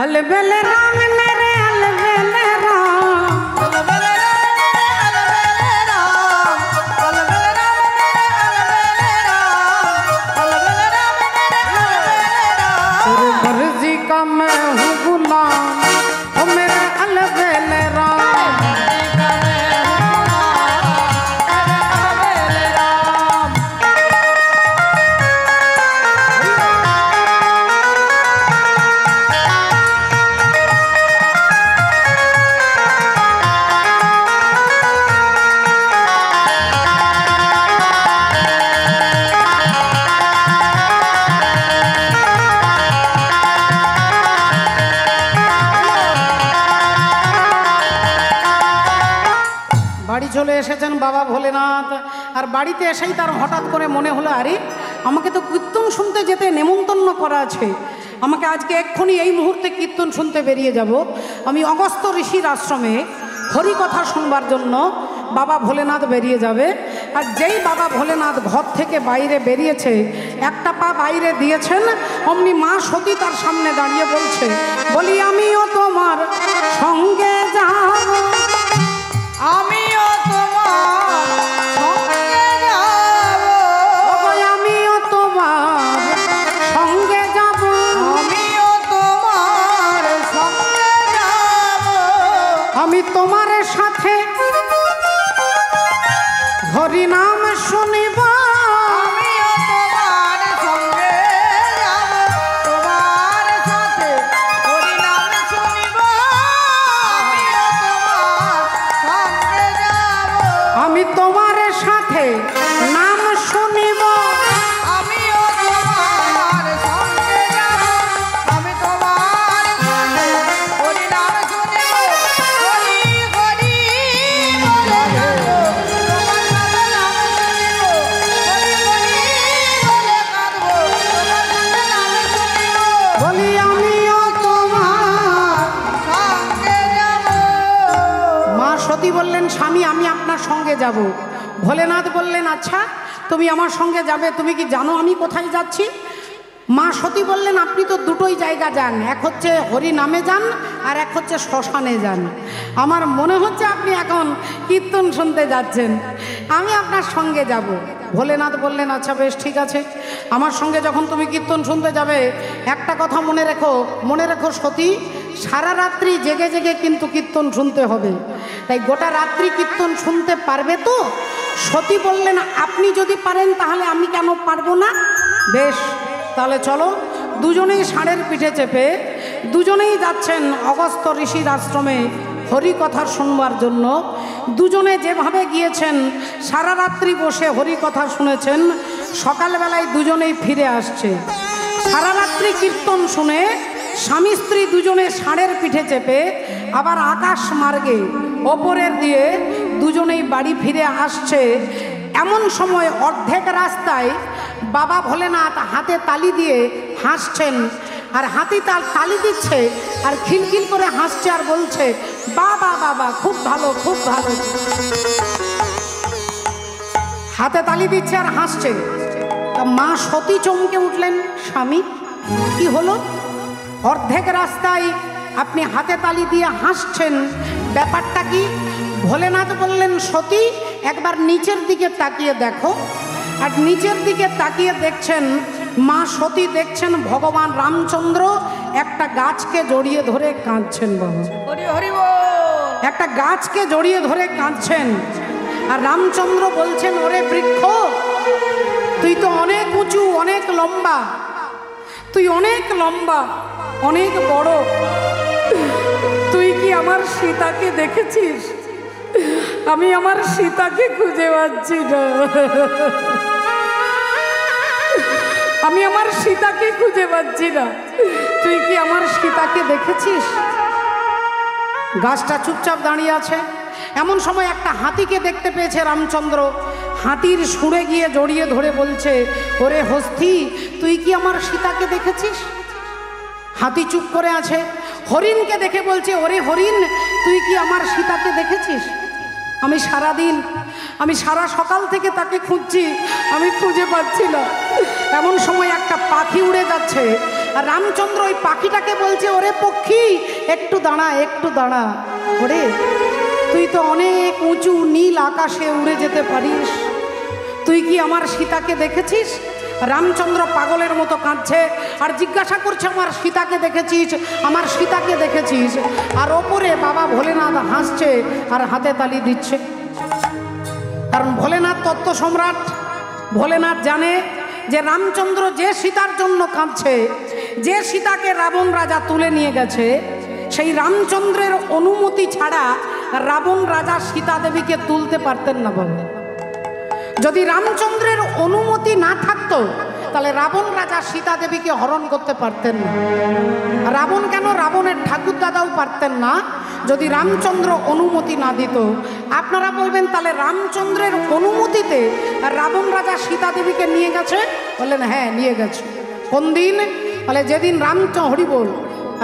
अलबेले राम, मेरे अलबेले राम, अलबेले राम, अलबेले राम, अलबेले राम, अलबेले राम, अलबेले राम, अलबेले राम। तेरे मर्जी का मैं हूँ गुलाम, ओ मेरे अलबेले राम। বাড়ি চলে এসেছেন বাবা ভোলেনাথ। আর বাড়িতে এসেই তার হঠাৎ করে মনে হলো, আরে আমাকে তো কীর্তন শুনতে যেতে নেমন্তন্ন করা আছে, আমাকে আজকে এক্ষুনি এই মুহূর্তে কীর্তন শুনতে বেরিয়ে যাব। আমি অগস্ত্য ঋষির আশ্রমে হরিকথা শুনবার জন্য বাবা ভোলেনাথ বেরিয়ে যাবে। আর যেই বাবা ভোলেনাথ ঘর থেকে বাইরে বেরিয়েছে, একটা পা বাইরে দিয়েছেন, অমনি মা সতী তার সামনে দাঁড়িয়ে বলছে, বলি আমিও তোমার সঙ্গে যাব, আমিও তোমার সঙ্গে যাব, আমিও তোমার সঙ্গে যাব, আমিও তোমার সঙ্গে যাব, আমি তোমার সাথে হরি নাম শুনিব, আমিও তোমার সঙ্গে যাব, তোমার সাথে হরি নাম শুনিব, আমিও তোমার সঙ্গে যাব, আমি তোমার সাথে নাম শুনিব, আমিও তোমার সঙ্গে যাব, আমি তোমার সাথে হরি নাম শুনিব, হরি হরি বলে যাব, তোমার নামে নাম শুনিব, হরি হরি বলে কাঁদব, তোমার নামে নাম শুনিব, বলি আমিও তোমার সঙ্গে যাব। মা সতী বললেন, স্বামী আমি আপনার সঙ্গে যাব। ভোলেনাথ বললেন, আচ্ছা তুমি আমার সঙ্গে যাবে, তুমি কি জানো আমি কোথায় যাচ্ছি? মা সতী বললেন, আপনি তো দুটোই জায়গা যান, এক হচ্ছে হরি নামে যান আর এক হচ্ছে শ্মশানে যান। আমার মনে হচ্ছে আপনি এখন কীর্তন শুনতে যাচ্ছেন, আমি আপনার সঙ্গে যাব। ভোলেনাথ বললেন, আচ্ছা বেশ ঠিক আছে, আমার সঙ্গে যখন তুমি কীর্তন শুনতে যাবে একটা কথা মনে রেখো সতী, সারা রাত্রি জেগে জেগে কিন্তু কীর্তন শুনতে হবে। তাই গোটা রাত্রি কীর্তন শুনতে পারবে তো? সতী বললেন, আপনি যদি পারেন তাহলে আমি কেন পারবো না? বেশ, তাহলে চলো। দুজনেই ষাঁড়ের পিঠে চেপে দুজনেই যাচ্ছেন অগস্ত্য ঋষির আশ্রমে হরিকথা শুনবার জন্য। দুজনে যেভাবে গিয়েছেন, সারা রাত্রি বসে হরিকথা শুনেছেন, সকালবেলায় দুজনেই ফিরে আসছে। সারা রাত্রি কীর্তন শুনে স্বামী স্ত্রী দুজনে ষাঁড়ের পিঠে চেপে আবার আকাশ মার্গে ওপরের দিয়ে দুজনেই বাড়ি ফিরে আসছে। এমন সময় অর্ধেক রাস্তায় বাবা ভোলেনাথ হাতে তালি দিয়ে হাসছেন, আর হাতি তালি দিচ্ছে আর খিলখিল করে হাসছে আর বলছে, বাবা বাবা খুব ভালো খুব ভালো। হাতে তালি দিচ্ছে আর হাসছে। তা মা সতী চমকে উঠলেন, স্বামী কি হলো? অর্ধেক রাস্তায় আপনি হাতে তালি দিয়ে হাসছেন, ব্যাপারটা কি? ভোলেনাথ বললেন, সতী একবার নিচের দিকে তাকিয়ে দেখো। আর নিচের দিকে তাকিয়ে দেখছেন, মা সতী দেখছেন ভগবান রামচন্দ্র একটা গাছকে জড়িয়ে ধরে কাঁদছেন। বাবা একটা গাছকে জড়িয়ে ধরে কাঁদছেন। আর রামচন্দ্র বলছেন, ওরে বৃক্ষ, তুই তো অনেক উঁচু, অনেক লম্বা, তুই অনেক লম্বা, অনেক বড়, তুই কি আমার সীতাকে দেখেছিস? আমি আমার সীতাকে খুঁজে পাচ্ছি না, আমি আমার সীতাকে খুঁজে পাচ্ছি না, তুই কি আমার সীতাকে দেখেছিস? গাছটা চুপচাপ দাঁড়িয়ে আছে। এমন সময় একটা হাতিকে দেখতে পেয়েছে রামচন্দ্র। হাতির সুরে গিয়ে জড়িয়ে ধরে বলছে, ওরে হস্তি, তুই কি আমার সীতাকে দেখেছিস? হাতি চুপ করে আছে। হরিণকে দেখে বলছে, ওরে হরিণ, তুই কি আমার সীতাকে দেখেছিস? আমি সারা সকাল থেকে তাকে খুঁজছি, আমি খুঁজে পাচ্ছি না। এমন সময় একটা পাখি উড়ে যাচ্ছে, আর রামচন্দ্র ওই পাখিটাকে বলছে, ওরে পক্ষী, একটু দাঁড়া, একটু দাঁড়া। ওরে, তুই তো অনেক উঁচু নীল আকাশে উড়ে যেতে পারিস, তুই কি আমার সীতাকে দেখেছিস? রামচন্দ্র পাগলের মতো কাঁদছে আর জিজ্ঞাসা করছে, আমার সীতাকে দেখেছিস? আমার সীতাকে দেখেছিস? আর ওপরে বাবা ভোলেনাথ হাসছে আর হাতে তালি দিচ্ছে। কারণ ভোলেনাথ তত্ত্ব সম্রাট। ভোলেনাথ জানে যে রামচন্দ্র যে সীতার জন্য কাঁদছে, যে সীতাকে রাবণ রাজা তুলে নিয়ে গেছে, সেই রামচন্দ্রের অনুমতি ছাড়া রাবণ রাজা সীতা দেবীকে তুলতে পারতেন না। বাবা, যদি রামচন্দ্রের অনুমতি না থাকতো তাহলে রাবণ রাজা সীতা দেবীকে হরণ করতে পারতেন না। রাবণ কেন, রাবণের ঠাকুর দাদাও পারতেন না যদি রামচন্দ্র অনুমতি না দিত। আপনারা বলবেন, তাহলে রামচন্দ্রের অনুমতিতে রাবণ রাজা সীতা দেবীকে নিয়ে গেছে? বললেন, হ্যাঁ নিয়ে গেছে। কোন দিন? বলে যেদিন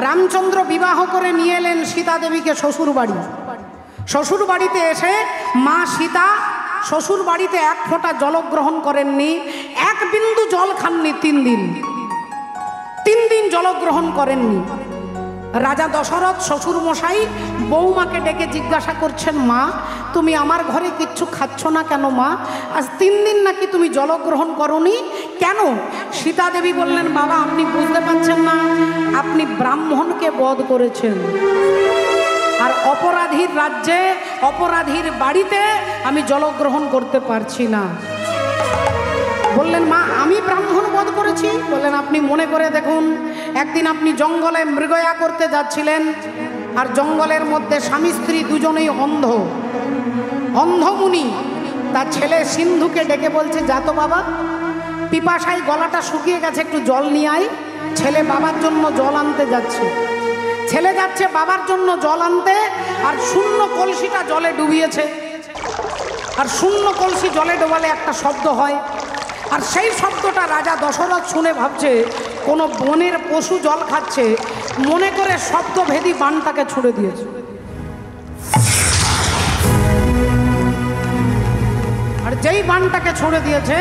রামচন্দ্র বিবাহ করে নিয়ে এলেন সীতা দেবীকে শ্বশুর বাড়ি। শ্বশুর বাড়িতে এসে মা সীতা শ্বশুর বাড়িতে এক ফোঁটা জলগ্রহণ করেননি, এক বিন্দু জল খাননি। 3 দিন জলগ্রহণ করেননি। রাজা দশরথ শ্বশুর মশাই বৌমাকে ডেকে জিজ্ঞাসা করছেন, মা তুমি আমার ঘরে কিচ্ছু খাচ্ছ না কেন? মা আজ 3 দিন নাকি তুমি জলগ্রহণ করনি, কেন? সীতা দেবী বললেন, বাবা আপনি বুঝতে পারছেন না, আপনি ব্রাহ্মণকে বধ করেছেন, আর অপরাধীর রাজ্যে অপরাধীর বাড়িতে আমি জলগ্রহণ করতে পারছি না। বললেন, মা আমি ব্রাহ্মণ বধ করেছি? বললেন, আপনি মনে করে দেখুন, একদিন আপনি জঙ্গলে মৃগয়া করতে যাচ্ছিলেন, আর জঙ্গলের মধ্যে স্বামী স্ত্রী দুজনেই অন্ধমুনি। তার ছেলে সিন্ধুকে ডেকে বলছে, যা তো বাবা, পিপাসায় গলাটা শুকিয়ে গেছে, একটু জল নিয়ে আয়। ছেলে বাবার জন্য জল আনতে যাচ্ছে। ছেলে যাচ্ছে বাবার জন্য জল আনতে, আর শূন্য কলসিটা জলে ডুবিয়েছে। আর শূন্য কলসি জলে ডোবালে একটা শব্দ হয়, আর সেই শব্দটা রাজা দশরথ শুনে ভাবছে কোনো বনের পশু জল খাচ্ছে, মনে করে শব্দভেদী বানটাকে ছুড়ে দিয়েছে। আর যেই বানটাকে ছুড়ে দিয়েছে,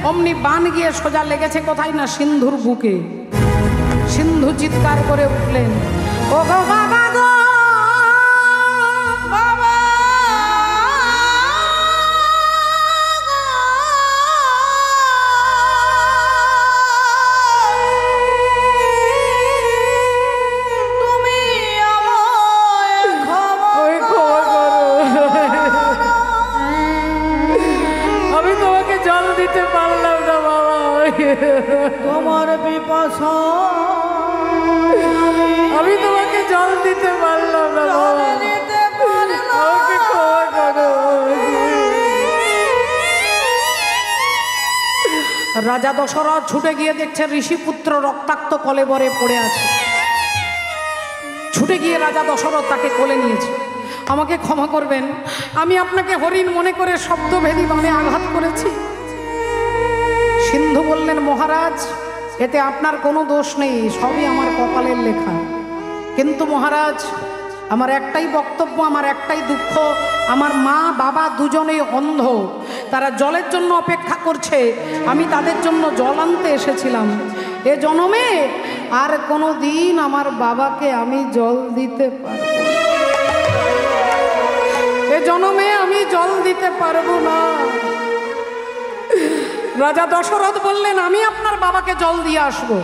অমনি বান গিয়ে সোজা লেগেছে কোথায় না, সিন্ধুর বুকে। সিন্ধু চিৎকার করে উঠলেন, ও গো বাবা গো, বাবা তুমি আমায় ক্ষমা করো, আমি তোমাকে জল দিতে পারলাম না বাবা, তোমার পিপাসা আমি তোমাকে জল দিতে পারলাম না, আমাকে ক্ষমা করো। রাজা দশরথ ছুটে গিয়ে দেখছে ঋষিপুত্র রক্তাক্ত কলেবরে পড়ে আছে। ছুটে গিয়ে রাজা দশরথ তাকে কোলে নিয়েছে। আমাকে ক্ষমা করবেন, আমি আপনাকে হরিণ মনে করে শব্দভেদী বাণে আঘাত করেছি। সিন্ধু বললেন, মহারাজ এতে আপনার কোনো দোষ নেই, সবই আমার কপালের লেখা। কিন্তু মহারাজ আমার একটাই বক্তব্য, আমার একটাই দুঃখ, আমার মা বাবা দুজনেই অন্ধ, তারা জলের জন্য অপেক্ষা করছে, আমি তাদের জন্য জল আনতে এসেছিলাম। এ জন্মে আর কোনো দিন আমার বাবাকে আমি জল দিতে পারবো, এ জন্মে আমি জল দিতে পারবো না। রাজা দশরথ বললেন, আমি আপনার বাবাকে জল দিয়ে আসবো,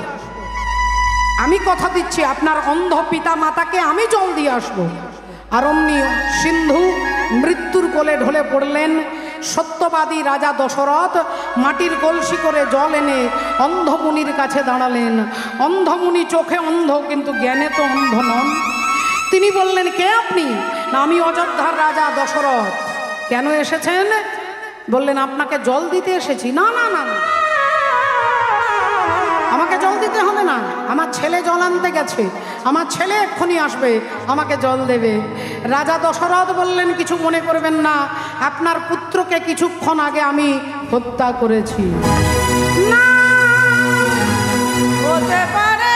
আমি কথা দিচ্ছি আপনার অন্ধ পিতা মাতাকে আমি জল দিয়ে আসবো। আর অমনি সিন্ধু মৃত্যুর কোলে ঢলে পড়লেন। সত্যবাদী রাজা দশরথ মাটির কলসি করে জল এনে অন্ধমুনির কাছে দাঁড়ালেন। অন্ধমুনি চোখে অন্ধ কিন্তু জ্ঞানে তো অন্ধ নন। তিনি বললেন, কে আপনি? না, আমি অযোধ্যার রাজা দশরথ। কেন এসেছেন? বললেন, আপনাকে জল দিতে এসেছি। না না না, আমাকে জল দিতে হবে না, আমার ছেলে জল আনতে গেছে, আমার ছেলে এক্ষুনি আসবে, আমাকে জল দেবে। রাজা দশরথ বললেন, কিছু মনে করবেন না, আপনার পুত্রকে কিছুক্ষণ আগে আমি হত্যা করেছি। না হতে পারে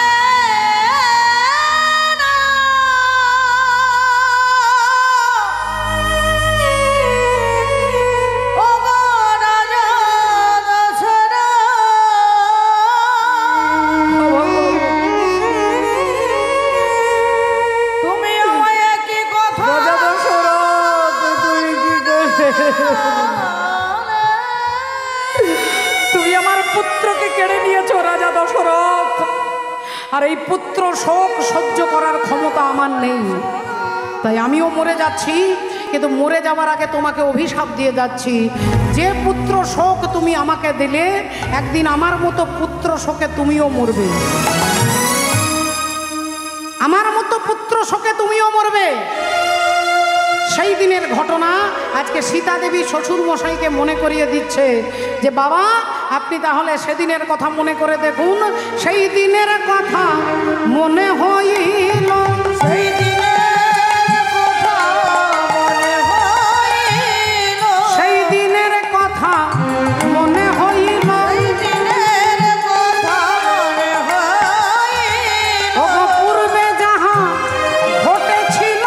তুমি আমার পুত্রকে কেড়ে নিয়েছো রাজা দশরথ, আর এই পুত্র শোক সহ্য করার ক্ষমতা আমার নেই, তাই আমিও মরে যাচ্ছি। কিন্তু মরে যাওয়ার আগে তোমাকে অভিশাপ দিয়ে যাচ্ছি, যে পুত্র শোক তুমি আমাকে দিলে, একদিন আমার মতো পুত্র শোকে তুমিও মরবে, আমার মতো পুত্র শোকে তুমিও মরবে। সেই দিনের ঘটনা আজকে সীতা দেবী শ্বশুর মশাইকে মনে করিয়ে দিচ্ছে যে বাবা আপনি তাহলে সেদিনের কথা মনে করে দেখুন। সেই দিনের কথা মনে হইল, সেই দিনের কথা মনে হইল, সেই দিনের কথা মনে হইল, পূর্বে যাহা ঘটেছিল,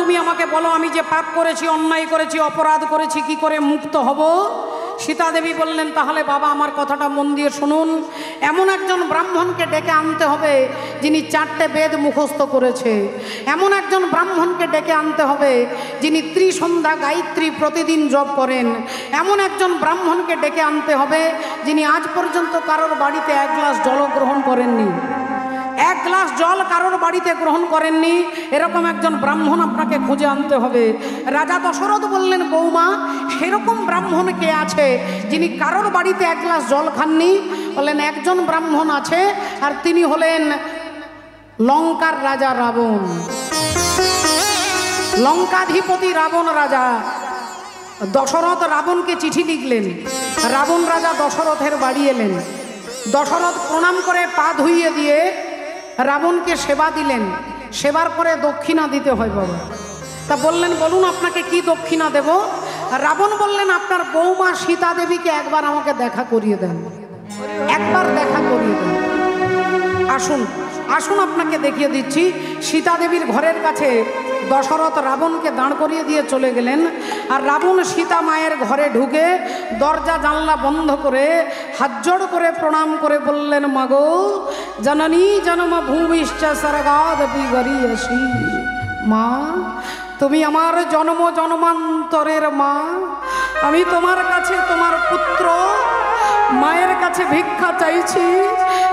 তুমি আমাকে বলো আমি যে পাপ করেছি, অন্যায় করেছি, অপরাধ করেছি, কি করে মুক্ত হব? সীতা দেবী বললেন, তাহলে বাবা আমার কথাটা মন দিয়ে শুনুন। এমন একজন ব্রাহ্মণকে ডেকে আনতে হবে যিনি 4টে বেদ মুখস্থ করেছে, এমন একজন ব্রাহ্মণকে ডেকে আনতে হবে যিনি ত্রিসন্ধ্যা গায়ত্রী প্রতিদিন জপ করেন, এমন একজন ব্রাহ্মণকে ডেকে আনতে হবে যিনি আজ পর্যন্ত কারোর বাড়িতে 1 গ্লাস জল গ্রহণ করেননি, 1 গ্লাস জল কারোর বাড়িতে গ্রহণ করেননি, এরকম একজন ব্রাহ্মণ আপনাকে খুঁজে আনতে হবে। রাজা দশরথ বললেন, বৌমা সেরকম ব্রাহ্মণ কে আছে যিনি কারোর বাড়িতে 1 গ্লাস জল খাননি? বললেন, একজন ব্রাহ্মণ আছে, আর তিনি হলেন লঙ্কার রাজা রাবণ, লঙ্কাধিপতি রাবণ রাজা। দশরথ রাবণকে চিঠি লিখলেন, রাবণ রাজা দশরথের বাড়ি এলেন, দশরথ প্রণাম করে পা ধুইয়ে দিয়ে রাবণকে সেবা দিলেন। সেবার পরে দক্ষিণা দিতে হয় বাবা। তা বললেন, বলুন আপনাকে কি দক্ষিণা দেব? রাবণ বললেন, আপনার বৌমা সীতা দেবীকে একবার আমাকে দেখা করিয়ে দেন, একবার দেখা করিয়ে দেন। আসুন আসুন আপনাকে দেখিয়ে দিচ্ছি। সীতা দেবীর ঘরের কাছে দশরথ রাবণকে দাঁড় করিয়ে দিয়ে চলে গেলেন। আর রাবণ সীতা মায়ের ঘরে ঢুকে দরজা জানলা বন্ধ করে হাত জোড় করে প্রণাম করে বললেন, মাগো জননী জনম ভূমিশ্চ স্বর্গাদপি গরীয়সী। মা, তুমি আমার জন্ম জন্মান্তরের মা, আমি তোমার কাছে তোমার পুত্র মায়ের কাছে ভিক্ষা চাইছি।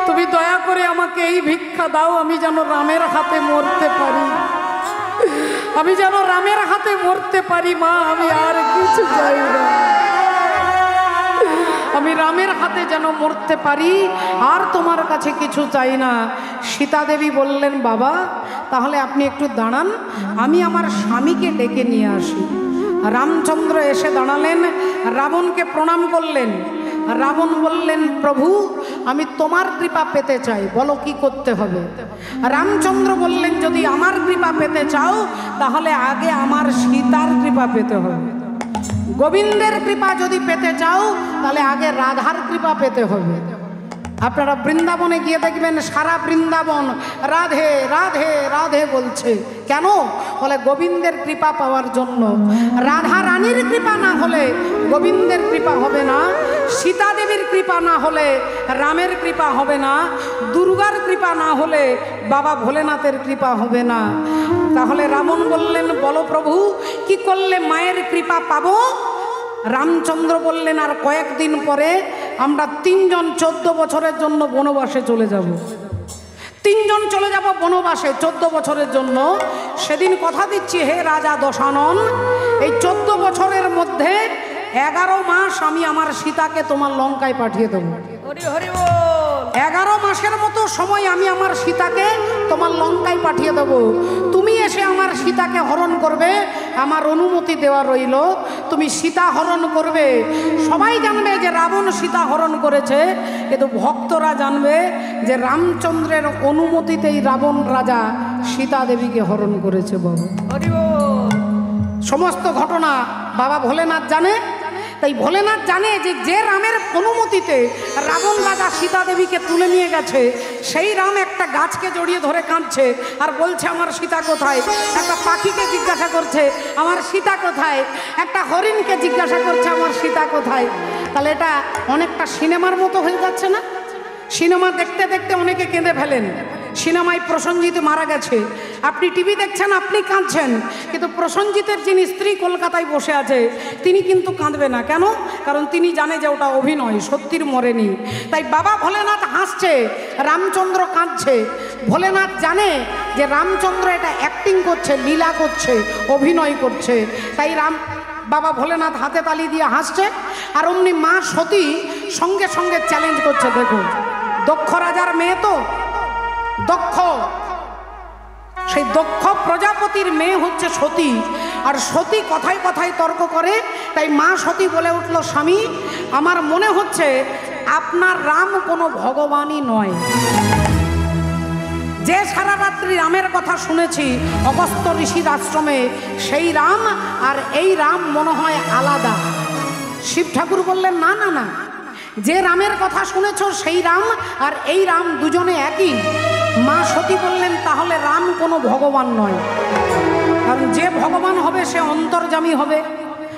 তুমি দয়া করে আমাকে এই ভিক্ষা দাও, আমি যেন রামের হাতে মরতে পারি, আমি যেন রামের হাতে মরতে পারি। মা, আমি আর কিছু চাই না, আমি রামের হাতে যেন মরতে পারি, আর তোমার কাছে কিছু চাই না। সীতা দেবী বললেন, বাবা তাহলে আপনি একটু দাঁড়ান, আমি আমার স্বামীকে ডেকে নিয়ে আসি। রামচন্দ্র এসে দাঁড়ালেন, রাবণকে প্রণাম করলেন। রাবণ বললেন, প্রভু আমি তোমার কৃপা পেতে চাই, বলো কি করতে হবে। রামচন্দ্র বললেন, যদি আমার কৃপা পেতে চাও তাহলে আগে আমার সীতার কৃপা পেতে হবে। গোবিন্দের কৃপা যদি পেতে চাও তাহলে আগে রাধার কৃপা পেতে হবে। আপনারা বৃন্দাবনে গিয়ে দেখবেন সারা বৃন্দাবন রাধে রাধে রাধে বলছে। কেন? বলে গোবিন্দের কৃপা পাওয়ার জন্য। রাধা রানীর কৃপা না হলে গোবিন্দের কৃপা হবে না, সীতা দেবীর কৃপা না হলে রামের কৃপা হবে না, দুর্গার কৃপা না হলে বাবা ভোলেনাথের কৃপা হবে না। তাহলে রাবণ বললেন, বলো প্রভু কি করলে মায়ের কৃপা পাবো? রামচন্দ্র বললেন, আর কয়েকদিন পরে আমরা 3 জন 14 বছরের জন্য বনবাসে চলে যাব। 3 জন চলে যাব বনবাসে 14 বছরের জন্য। সেদিন কথা দিচ্ছি হে রাজা দশানন, এই 14 বছরের মধ্যে 11 মাস আমি আমার সীতাকে তোমার লঙ্কায় পাঠিয়ে দেবো। 11 মাসের মতো সময় আমি আমার সীতাকে তোমার লঙ্কায় পাঠিয়ে দেবো। তুমি এসে আমার সীতাকে হরণ করবে, আমার অনুমতি দেওয়া রইল। তুমি সীতা হরণ করবে, সবাই জানবে যে রাবণ সীতা হরণ করেছে, কিন্তু ভক্তরা জানবে যে রামচন্দ্রের অনুমতিতেই রাবণ রাজা সীতা দেবীকে হরণ করেছে। বাবা সমস্ত ঘটনা বাবা ভোলেনাথ জানে। তাই ভোলেনাথ জানে যে যে রামের অনুমতিতে রাবণ রাজা সীতা দেবীকে তুলে নিয়ে গেছে, সেই রাম একটা গাছকে জড়িয়ে ধরে কাঁদছে আর বলছে, আমার সীতা কোথায়? একটা পাখিকে জিজ্ঞাসা করছে, আমার সীতা কোথায়? একটা হরিণকে জিজ্ঞাসা করছে, আমার সীতা কোথায়? তাহলে এটা অনেকটা সিনেমার মতো হয়ে যাচ্ছে না? সিনেমা দেখতে দেখতে অনেকে কেঁদে ফেলেন। সিনেমায় প্রসেনজিৎ মারা গেছে, আপনি টিভি দেখছেন, আপনি কাঁদছেন, কিন্তু প্রসেনজিতের যিনি স্ত্রী কলকাতায় বসে আছে তিনি কিন্তু কাঁদবে না। কেন? কারণ তিনি জানে যে ওটা অভিনয়, সত্যির মরেনি। তাই বাবা ভোলেনাথ হাসছে, রামচন্দ্র কাঁদছে। ভোলেনাথ জানে যে রামচন্দ্র এটা অ্যাক্টিং করছে, লীলা করছে, অভিনয় করছে। তাই বাবা ভোলেনাথ হাতে তালি দিয়ে হাসছে। আর অমনি মা সতী সঙ্গে সঙ্গে চ্যালেঞ্জ করছে। দেখুন, দক্ষ রাজার মেয়ে তো, দক্ষ, সেই দক্ষ প্রজাপতির মেয়ে হচ্ছে সতী। আর সতী কথায় কথায় তর্ক করে। তাই মা সতী বলে উঠল, স্বামী আমার মনে হচ্ছে আপনার রাম কোনো ভগবানই নয়। যে সারা রাত্রি রামের কথা শুনেছি অগস্ত্য ঋষির আশ্রমে, সেই রাম আর এই রাম মনে হয় আলাদা। শিব ঠাকুর বললেন, না না না, যে রামের কথা শুনেছ সেই রাম আর এই রাম দুজনে একই। মা সতী বললেন, তাহলে রাম কোনো ভগবান নয়, কারণ যে ভগবান হবে সে অন্তর্যামী হবে।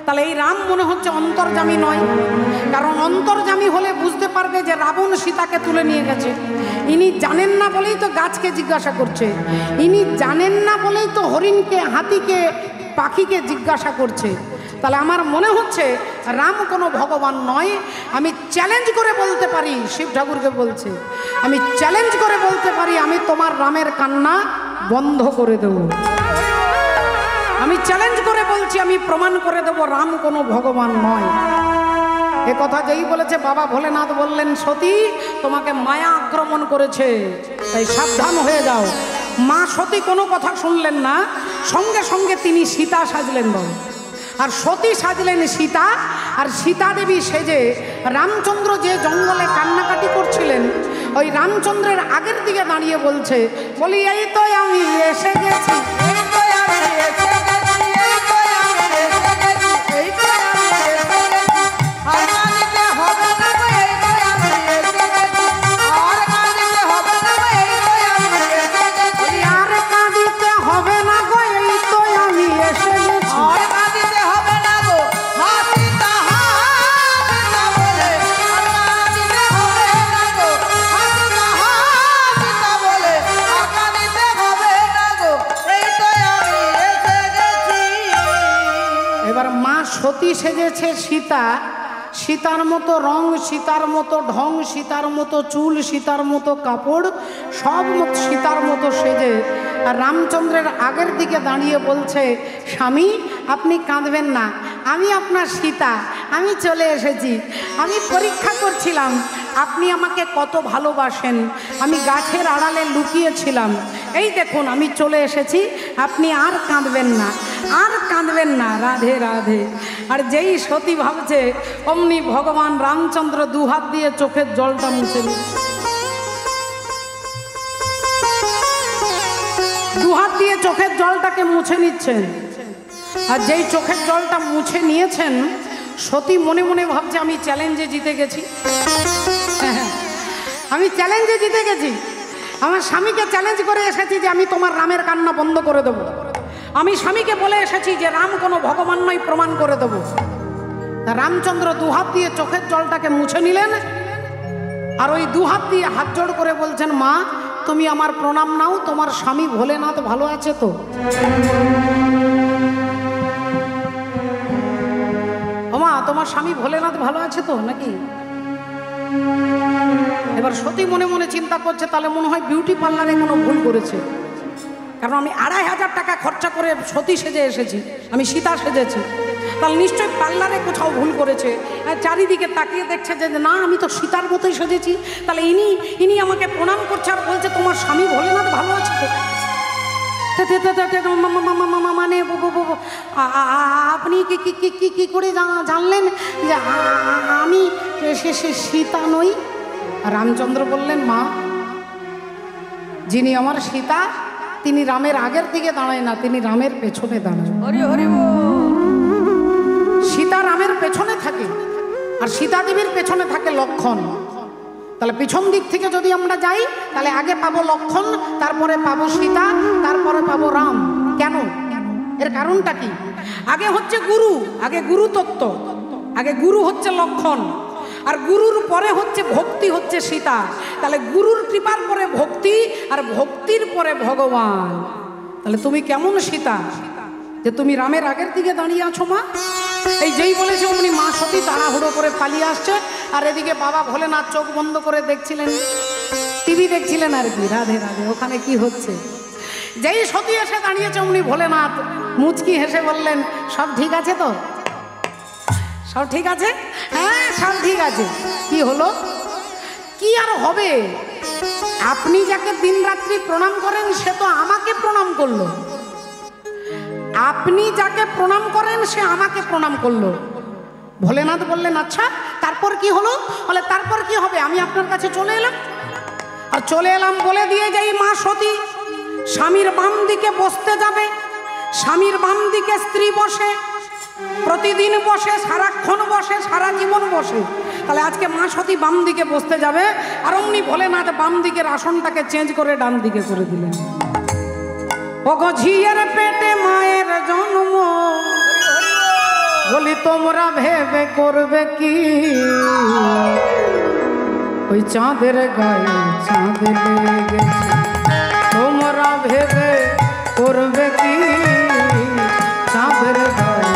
তাহলে এই রাম মনে হচ্ছে অন্তর্যামী নয়, কারণ অন্তর্যামী হলে বুঝতে পারবে যে রাবণ সীতাকে তুলে নিয়ে গেছে। ইনি জানেন না বলেই তো গাছকে জিজ্ঞাসা করছে, ইনি জানেন না বলেই তো হরিণকে, হাতিকে, পাখিকে জিজ্ঞাসা করছে। তাহলে আমার মনে হচ্ছে রাম কোনো ভগবান নয়। আমি চ্যালেঞ্জ করে বলতে পারি, শিব ঠাকুরকে বলছে, আমি চ্যালেঞ্জ করে বলতে পারি, আমি তোমার রামের কান্না বন্ধ করে দেব। আমি চ্যালেঞ্জ করে বলছি, আমি প্রমাণ করে দেব রাম কোনো ভগবান নয়। এ কথা যেই বলেছে বাবা ভোলেনাথ বললেন, সতী তোমাকে মায়া আক্রমণ করেছে, তাই সাবধান হয়ে যাও। মা সতী কোনো কথা শুনলেন না, সঙ্গে সঙ্গে তিনি সীতা সাজলেন। বাবা আর সতী সাজলেন সীতা। আর সীতা দেবী সেজে রামচন্দ্র যে জঙ্গলে কান্নাকাটি করছিলেন, ওই রামচন্দ্রের আগের দিকে দাঁড়িয়ে বলছে, বলি এই তো আমি এসে গেছি, সতী সেজেছে সীতা, সীতার মতো রং, সীতার মতো ঢং, সীতার মতো চুল, সীতার মতো কাপড়, সব সীতার মতো সেজে আর রামচন্দ্রের আগের দিকে দাঁড়িয়ে বলছে, স্বামী আপনি কাঁদবেন না, আমি আপনার সীতা, আমি চলে এসেছি। আমি পরীক্ষা করছিলাম আপনি আমাকে কত ভালোবাসেন, আমি গাছের আড়ালে লুকিয়েছিলাম, এই দেখুন আমি চলে এসেছি, আপনি আর কাঁদবেন না, আর কাঁদবেন না, রাধে রাধে। আর যেই সতী ভাবছে অমনি ভগবান রামচন্দ্র দুহাত দিয়ে চোখের জলটা মুছে নিচ্ছে, দুহাত দিয়ে চোখের জলটাকে মুছে নিচ্ছেন। আর যেই চোখের জলটা মুছে নিয়েছেন, সতী মনে মনে ভাবছে আমি চ্যালেঞ্জে জিতে গেছি, আমি চ্যালেঞ্জে জিতে গেছি, আমার স্বামীকে চ্যালেঞ্জ করে এসেছি যে আমি তোমার রামের কান্না বন্ধ করে দেব, আমি স্বামীকে বলে এসেছি যে রাম কোনো ভগবান নয়, প্রমাণ করে দেব। রামচন্দ্র দুহাত দিয়ে চোখের জলটাকে মুছে নিলেন আর ওই দুহাত দিয়ে হাত জোড় করে বলছেন, মা তুমি আমার প্রণাম নাও, তোমার স্বামী ভোলেনাথ ভালো আছে তো? ও মা তোমার স্বামী ভোলেনাথ ভালো আছে তো নাকি? এবার সতী মনে মনে চিন্তা করছে, তাহলে মনে হয় বিউটি পার্লারে কোনো ভুল করেছে, কারণ আমি 2500 টাকা খরচা করে সতী সেজে এসেছি, আমি সীতা সেজেছি, তাহলে নিশ্চয়ই পার্লারে কোথাও ভুল করেছে। চারিদিকে তাকিয়ে দেখছে যে না আমি তো সীতার মতোই সেজেছি, তাহলে ইনি আমাকে প্রণাম করছে আর বলছে তোমার স্বামী ভোলেনাথ ভালো আছে তো? মানে আপনি কি করে জানলেন যে আমি সীতা নই? রামচন্দ্র বললেন, মা যিনি আমার সীতা তিনি রামের আগের দিকে দাঁড়ায় না, তিনি রামের পেছনে দাঁড়ায়। সীতা রামের পেছনে থাকে আর সীতা দেবীর পেছনে থাকে লক্ষণ। তাহলে পিছন দিক থেকে যদি আমরা যাই তাহলে আগে পাবো লক্ষণ, তারপরে পাবো সীতা, তারপরে পাবো রাম। কেন? এর কারণটা কি? আগে হচ্ছে গুরু, আগে গুরু তত্ত্ব, আগে গুরু হচ্ছে লক্ষণ, আর গুরুর পরে হচ্ছে ভক্তি, হচ্ছে সীতা। তাহলে গুরুর কৃপার পরে ভক্তি আর ভক্তির পরে ভগবান। তাহলে তুমি কেমন সীতা যে তুমি রামের আগের দিকে দাঁড়িয়ে আছো? মা এই যেই বলেছে অমনি মা সতী তাড়াহুড়ো করে পালিয়ে আসছে, আর এদিকে বাবা ভোলেনাথ চোখ বন্ধ করে দেখছিলেন, টিভি দেখছিলেন আর কি, রাধে রাধে ওখানে কি হচ্ছে। যেই সতী এসে দাঁড়িয়েছে অমনি ভোলেনাথ মুচকি হেসে বললেন, সব ঠিক আছে তো? সব ঠিক আছে? হ্যাঁ সব ঠিক আছে। কি হলো? কি আর হবে, আপনি যাকে দিন রাত্রি প্রণাম করেন সে তো আমাকে প্রণাম করলো, আপনি যাকে প্রণাম করেন সে আমাকে প্রণাম করলো। ভোলেনাথ বললেন, আচ্ছা তারপর কি হলো? বলে তারপর কি হবে, আমি আপনার কাছে চলে এলাম, আর চলে এলাম বলে দিয়ে যাই মা সতী স্বামীর বাম দিকে বসতে যাবে, স্বামীর বাম দিকে স্ত্রী বসে, প্রতিদিন বসে, সারাক্ষণ বসে, সারা জীবন বসে। তাহলে আজকে মা সতী বাম দিকে বসতে যাবে, আর অমনি ভোলেনাথ বাম দিকের আসনটাকে চেঞ্জ করে ডান দিকে করে দিলেন। ওগো ঝিয়ের পেটে মায়ের জন্ম, বলি তোমরা ভেবে করবে কি, ওই চাঁদের গায়ে চাঁদ লেগেছে, তোমরা ভেবে করবে কি, চাঁদের গায়ে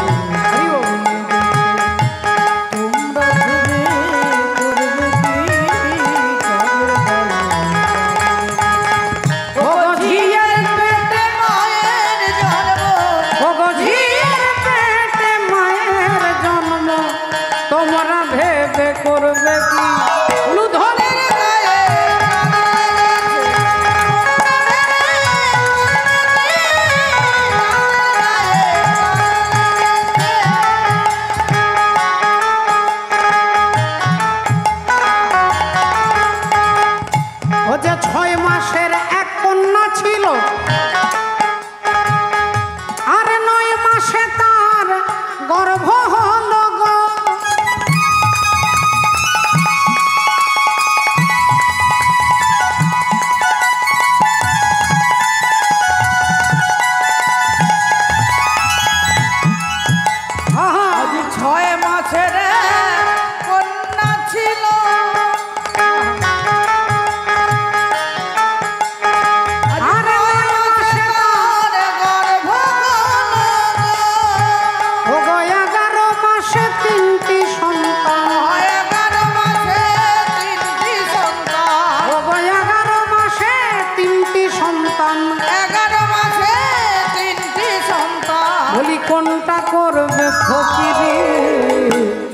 কোনটা করবে ফকিরি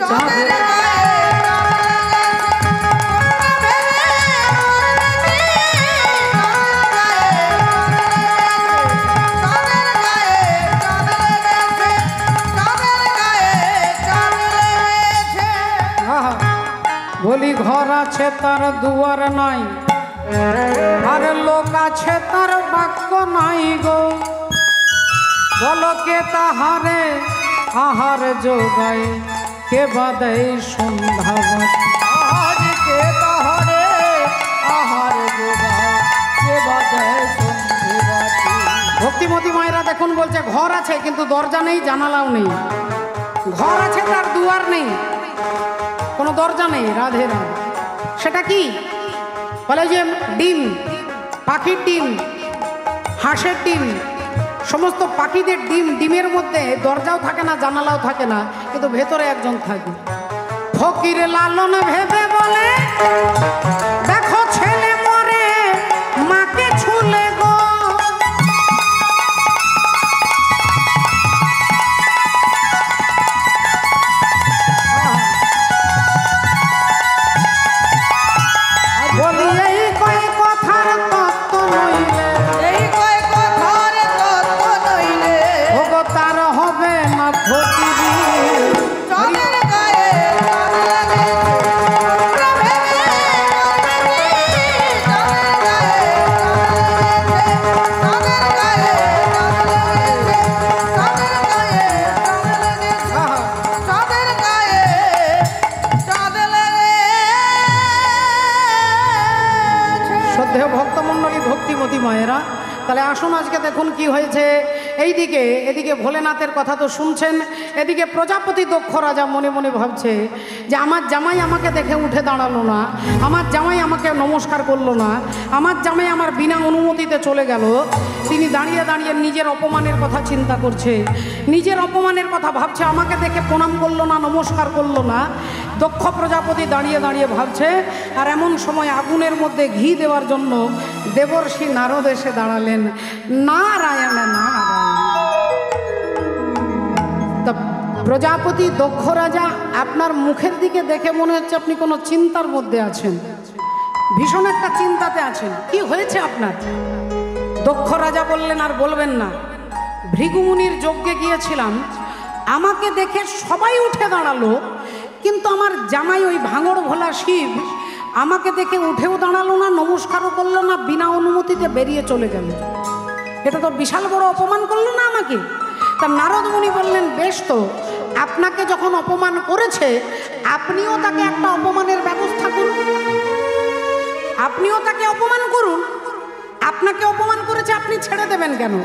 চাঁদের বলি ঘর আছে তার দুয়ার নাই আর লোক আছে তার বাক্য নাই গো বলো কে তাহারে আহার যোগায় কে বাদে সন্ধ্যা কে তাহারে আহার যোগায় কে বাদে সন্ধ্যা। ভক্তিমতী মায়েরা দেখুন বলছে ঘর আছে কিন্তু দরজা নেই জানালাও নেই, ঘর আছে তার দুয়ার নেই কোনো দরজা নেই। রাধে রাধে। সেটা কি বলে যে ডিম, পাখির ডিম, হাঁসের ডিম, সমস্ত পাখিদের ডিম, ডিমের মধ্যে দরজাও থাকে না জানালাও থাকে না কিন্তু ভেতরে একজন থাকে। ফকির লালন ভেবে বলে দেখো ছেলে মরে মাকে ছুলে গো বলি এই কয় কথার তত্ত্ব নইলে ওগো তার হবে না ফকিরি শ্রদ্ধেয় ভক্তমণ্ডলী, ভক্তিমতী মায়েরা। তাহলে আসুন আজকে দেখুন কি হয়েছে। এদিকে ভোলেনাথের কথা তো শুনছেন, এদিকে প্রজাপতি দক্ষ রাজা মনে মনে ভাবছে যে আমার জামাই আমাকে দেখে উঠে দাঁড়ালো না, আমার জামাই আমাকে নমস্কার করলো না, আমার জামাই আমার বিনা অনুমতিতে চলে গেল। তিনি দাঁড়িয়ে দাঁড়িয়ে নিজের অপমানের কথা চিন্তা করছে, নিজের অপমানের কথা ভাবছে, আমাকে দেখে প্রণাম করলো না, নমস্কার করলো না। দক্ষ প্রজাপতি দাঁড়িয়ে দাঁড়িয়ে ভাবছে। আর এমন সময় আগুনের মধ্যে ঘি দেওয়ার জন্য দেবর্ষি নারদ এসে দাঁড়ালেন। নারায়ণ নারায়ণ। তা প্রজাপতি দক্ষ রাজা, আপনার মুখের দিকে দেখে মনে হচ্ছে আপনি কোনো চিন্তার মধ্যে আছেন, ভীষণ একটা চিন্তাতে আছেন। কি হয়েছে আপনার? দক্ষ রাজা বললেন আর বলবেন না, ভৃগুমুনির যজ্ঞে গিয়েছিলাম, আমাকে দেখে সবাই উঠে দাঁড়ালো কিন্তু আমার জামাই ওই ভাঙড় ভোলা শিব আমাকে দেখে উঠেও দাঁড়ালো না, নমস্কারও করলো না, বিনা অনুমতিতে বেরিয়ে চলে গেল। এটা তো বিশাল বড় অপমান করলো না আমাকে। তা নারদ মুনি বললেন বেশ তো, আপনাকে যখন অপমান করেছে আপনিও তাকে একটা অপমানের ব্যবস্থা করুন, আপনিও তাকে অপমান করুন। আপনাকে অপমান করেছে আপনি ছেড়ে দেবেন কেন?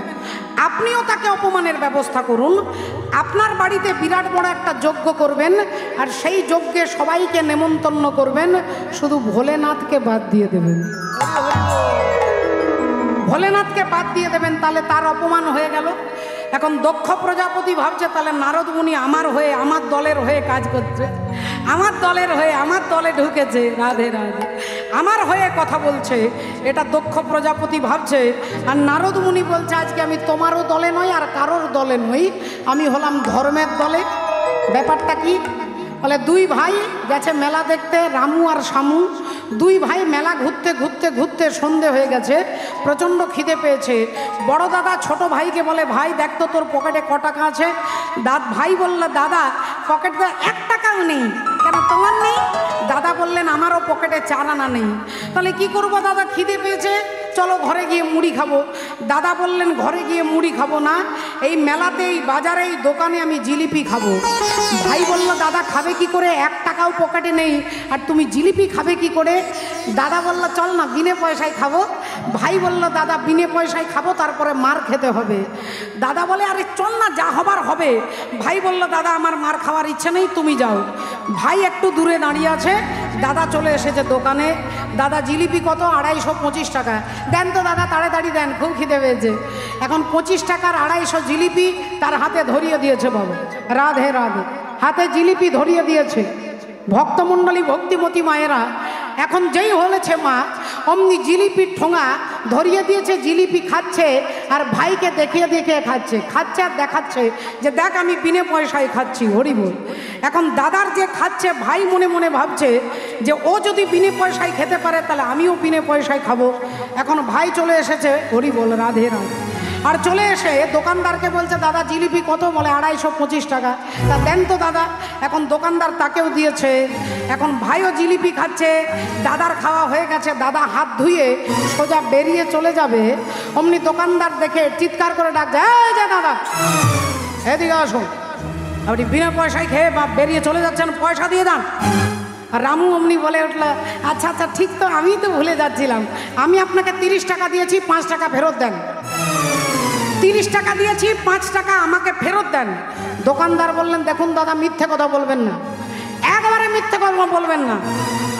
আপনিও তাকে অপমানের ব্যবস্থা করুন। আপনার বাড়িতে বিরাট বড় একটা যজ্ঞ করবেন আর সেই যজ্ঞে সবাইকে নেমন্তন্ন করবেন, শুধু ভোলেনাথকে বাদ দিয়ে দেবেন। ভোলেনাথকে বাদ দিয়ে দেবেন, তাহলে তার অপমান হয়ে গেল। এখন দক্ষ প্রজাপতি ভাবছে তাহলে নারদ মুনি আমার হয়ে, আমার দলের হয়ে কাজ করছে, আমার দলের হয়ে, আমার দলে ঢুকেছে। রাধে রাধে। আমার হয়ে কথা বলছে, এটা দক্ষ প্রজাপতি ভাবছে। আর নারদ মুনি বলছে আজকে আমি তোমারও দলে নই আর কারোর দলে নই, আমি হলাম ধর্মের দলে। ব্যাপারটা কি? বলে দুই ভাই গেছে মেলা দেখতে, রামু আর শামু। দুই ভাই মেলা ঘুরতে ঘুরতে ঘুরতে সন্ধে হয়ে গেছে, প্রচণ্ড খিদে পেয়েছে। বড় দাদা ছোট ভাইকে বলে ভাই দেখ তো তোর পকেটে ক টাকা আছে। ভাই বলল দাদা পকেটে 1 টাকাও নেই। কেন তোমার নেই? দাদা বললেন আমারও পকেটে 4 আনা নেই। তাহলে কি করবো দাদা, খিদে পেয়েছে, চলো ঘরে গিয়ে মুড়ি খাবো। দাদা বললেন ঘরে গিয়ে মুড়ি খাবো না, এই মেলাতে, এই বাজারে, এই দোকানে আমি জিলিপি খাবো। ভাই বলল দাদা খাবে কি করে, 1 টাকাও পকেটে নেই আর তুমি জিলিপি খাবে কি করে? দাদা বলল চল না বিনে পয়সায় খাবো। ভাই বলল দাদা বিনে পয়সায় খাবো, তারপরে মার খেতে হবে। দাদা বলে আরে চল না, যা হবার হবে। ভাই বলল দাদা আমার মার খাওয়ার ইচ্ছে নেই, তুমি যাও। ভাই একটু দূরে দাঁড়িয়ে আছে, দাদা চলে এসেছে দোকানে। দাদা জিলিপি কত? 250-25 টাকা। দেন তো দাদা, তাড়াতাড়ি দেন, খুব খিদে পেয়েছে। এখন 25 টাকার 250 জিলিপি তার হাতে ধরিয়ে দিয়েছে বাবা। রাধে রাধে। হাতে জিলিপি ধরিয়ে দিয়েছে। ভক্তমণ্ডলী, ভক্তিমতী মায়েরা, এখন যেই হলেছে মা, অমনি জিলিপির ঠোঙা ধরিয়ে দিয়েছে, জিলিপি খাচ্ছে আর ভাইকে দেখিয়ে দেখিয়ে খাচ্ছে আর দেখাচ্ছে যে দেখ আমি বিনে পয়সায় খাচ্ছি। হরি বল। এখন দাদার যে খাচ্ছে ভাই মনে মনে ভাবছে যে ও যদি বিনে পয়সায় খেতে পারে তাহলে আমিও বিনে পয়সায় খাবো। এখন ভাই চলে এসেছে, হরি বল, রাধে রাধে। আর চলে এসে দোকানদারকে বলছে দাদা জিলিপি কত? বলে 225 টাকা। তা দেন তো দাদা। এখন দোকানদার তাকেও দিয়েছে। এখন ভাইও জিলিপি খাচ্ছে, দাদার খাওয়া হয়ে গেছে। দাদা হাত ধুয়ে সোজা বেরিয়ে চলে যাবে, অমনি দোকানদার দেখে চিৎকার করে ডাকছে, এই যে দাদা এদিকে আসুন, আপনি বিনা পয়সায় খেয়ে বা বেরিয়ে চলে যাচ্ছেন, পয়সা দিয়ে দেন। আর রামু অমনি বলে উঠল, আচ্ছা আচ্ছা ঠিক তো, আমি তো ভুলে যাচ্ছিলাম, আমি আপনাকে 30 টাকা দিয়েছি, 5 টাকা ফেরত দেন। 30 টাকা দিয়েছি, 5 টাকা আমাকে ফেরত দেন। দোকানদার বললেন, দেখুন দাদা মিথ্যে কথা বলবেন না, একবারে মিথ্যে কথা বলবেন না,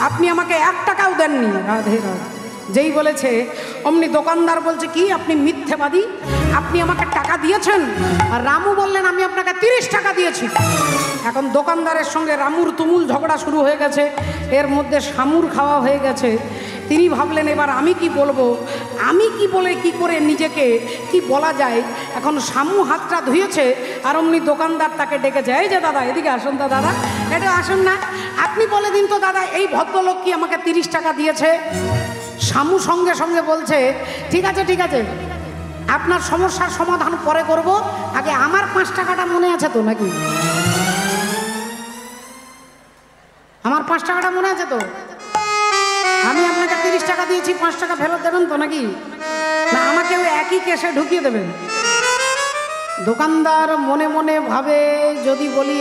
আপনি আমাকে 1 টাকাও দেননি। রাধে রাধে। যেই বলেছে অমনি দোকানদার বলছে, কি আপনি মিথ্যেবাদী, আপনি আমাকে টাকা দিয়েছেন? আর রামু বললেন, আমি আপনাকে 30 টাকা দিয়েছি। এখন দোকানদারের সঙ্গে রামুর তুমুল ঝগড়া শুরু হয়ে গেছে, এর মধ্যে শামুর খাওয়া হয়ে গেছে। তিনি ভাবলেন এবার আমি কি বলবো, আমি কি বলে কি করে নিজেকে কি বলা যায়। এখন শামু হাতটা ধুয়েছে আর অমনি দোকানদার তাকে ডেকেছে, এই যে দাদা এদিকে আসুন তো দাদা, এটা আসুন না, আপনি বলে দিন তো দাদা এই ভদ্রলোক কি আমাকে 30 টাকা দিয়েছে? শামু সঙ্গে সঙ্গে বলছে, ঠিক আছে ঠিক আছে, আপনার সমস্যার সমাধান পরে করব, আগে আমার 5 টাকাটা মনে আছে তো নাকি? আমার 5 টাকাটা মনে আছে তো? আমি আপনাকে 30 টাকা দিয়েছি, 5 টাকা ফেরত দেবেন তো নাকি? না আমাকেও একই কেসে ঢুকিয়ে দেবেন? দোকানদার মনে মনে ভাবে, যদি বলি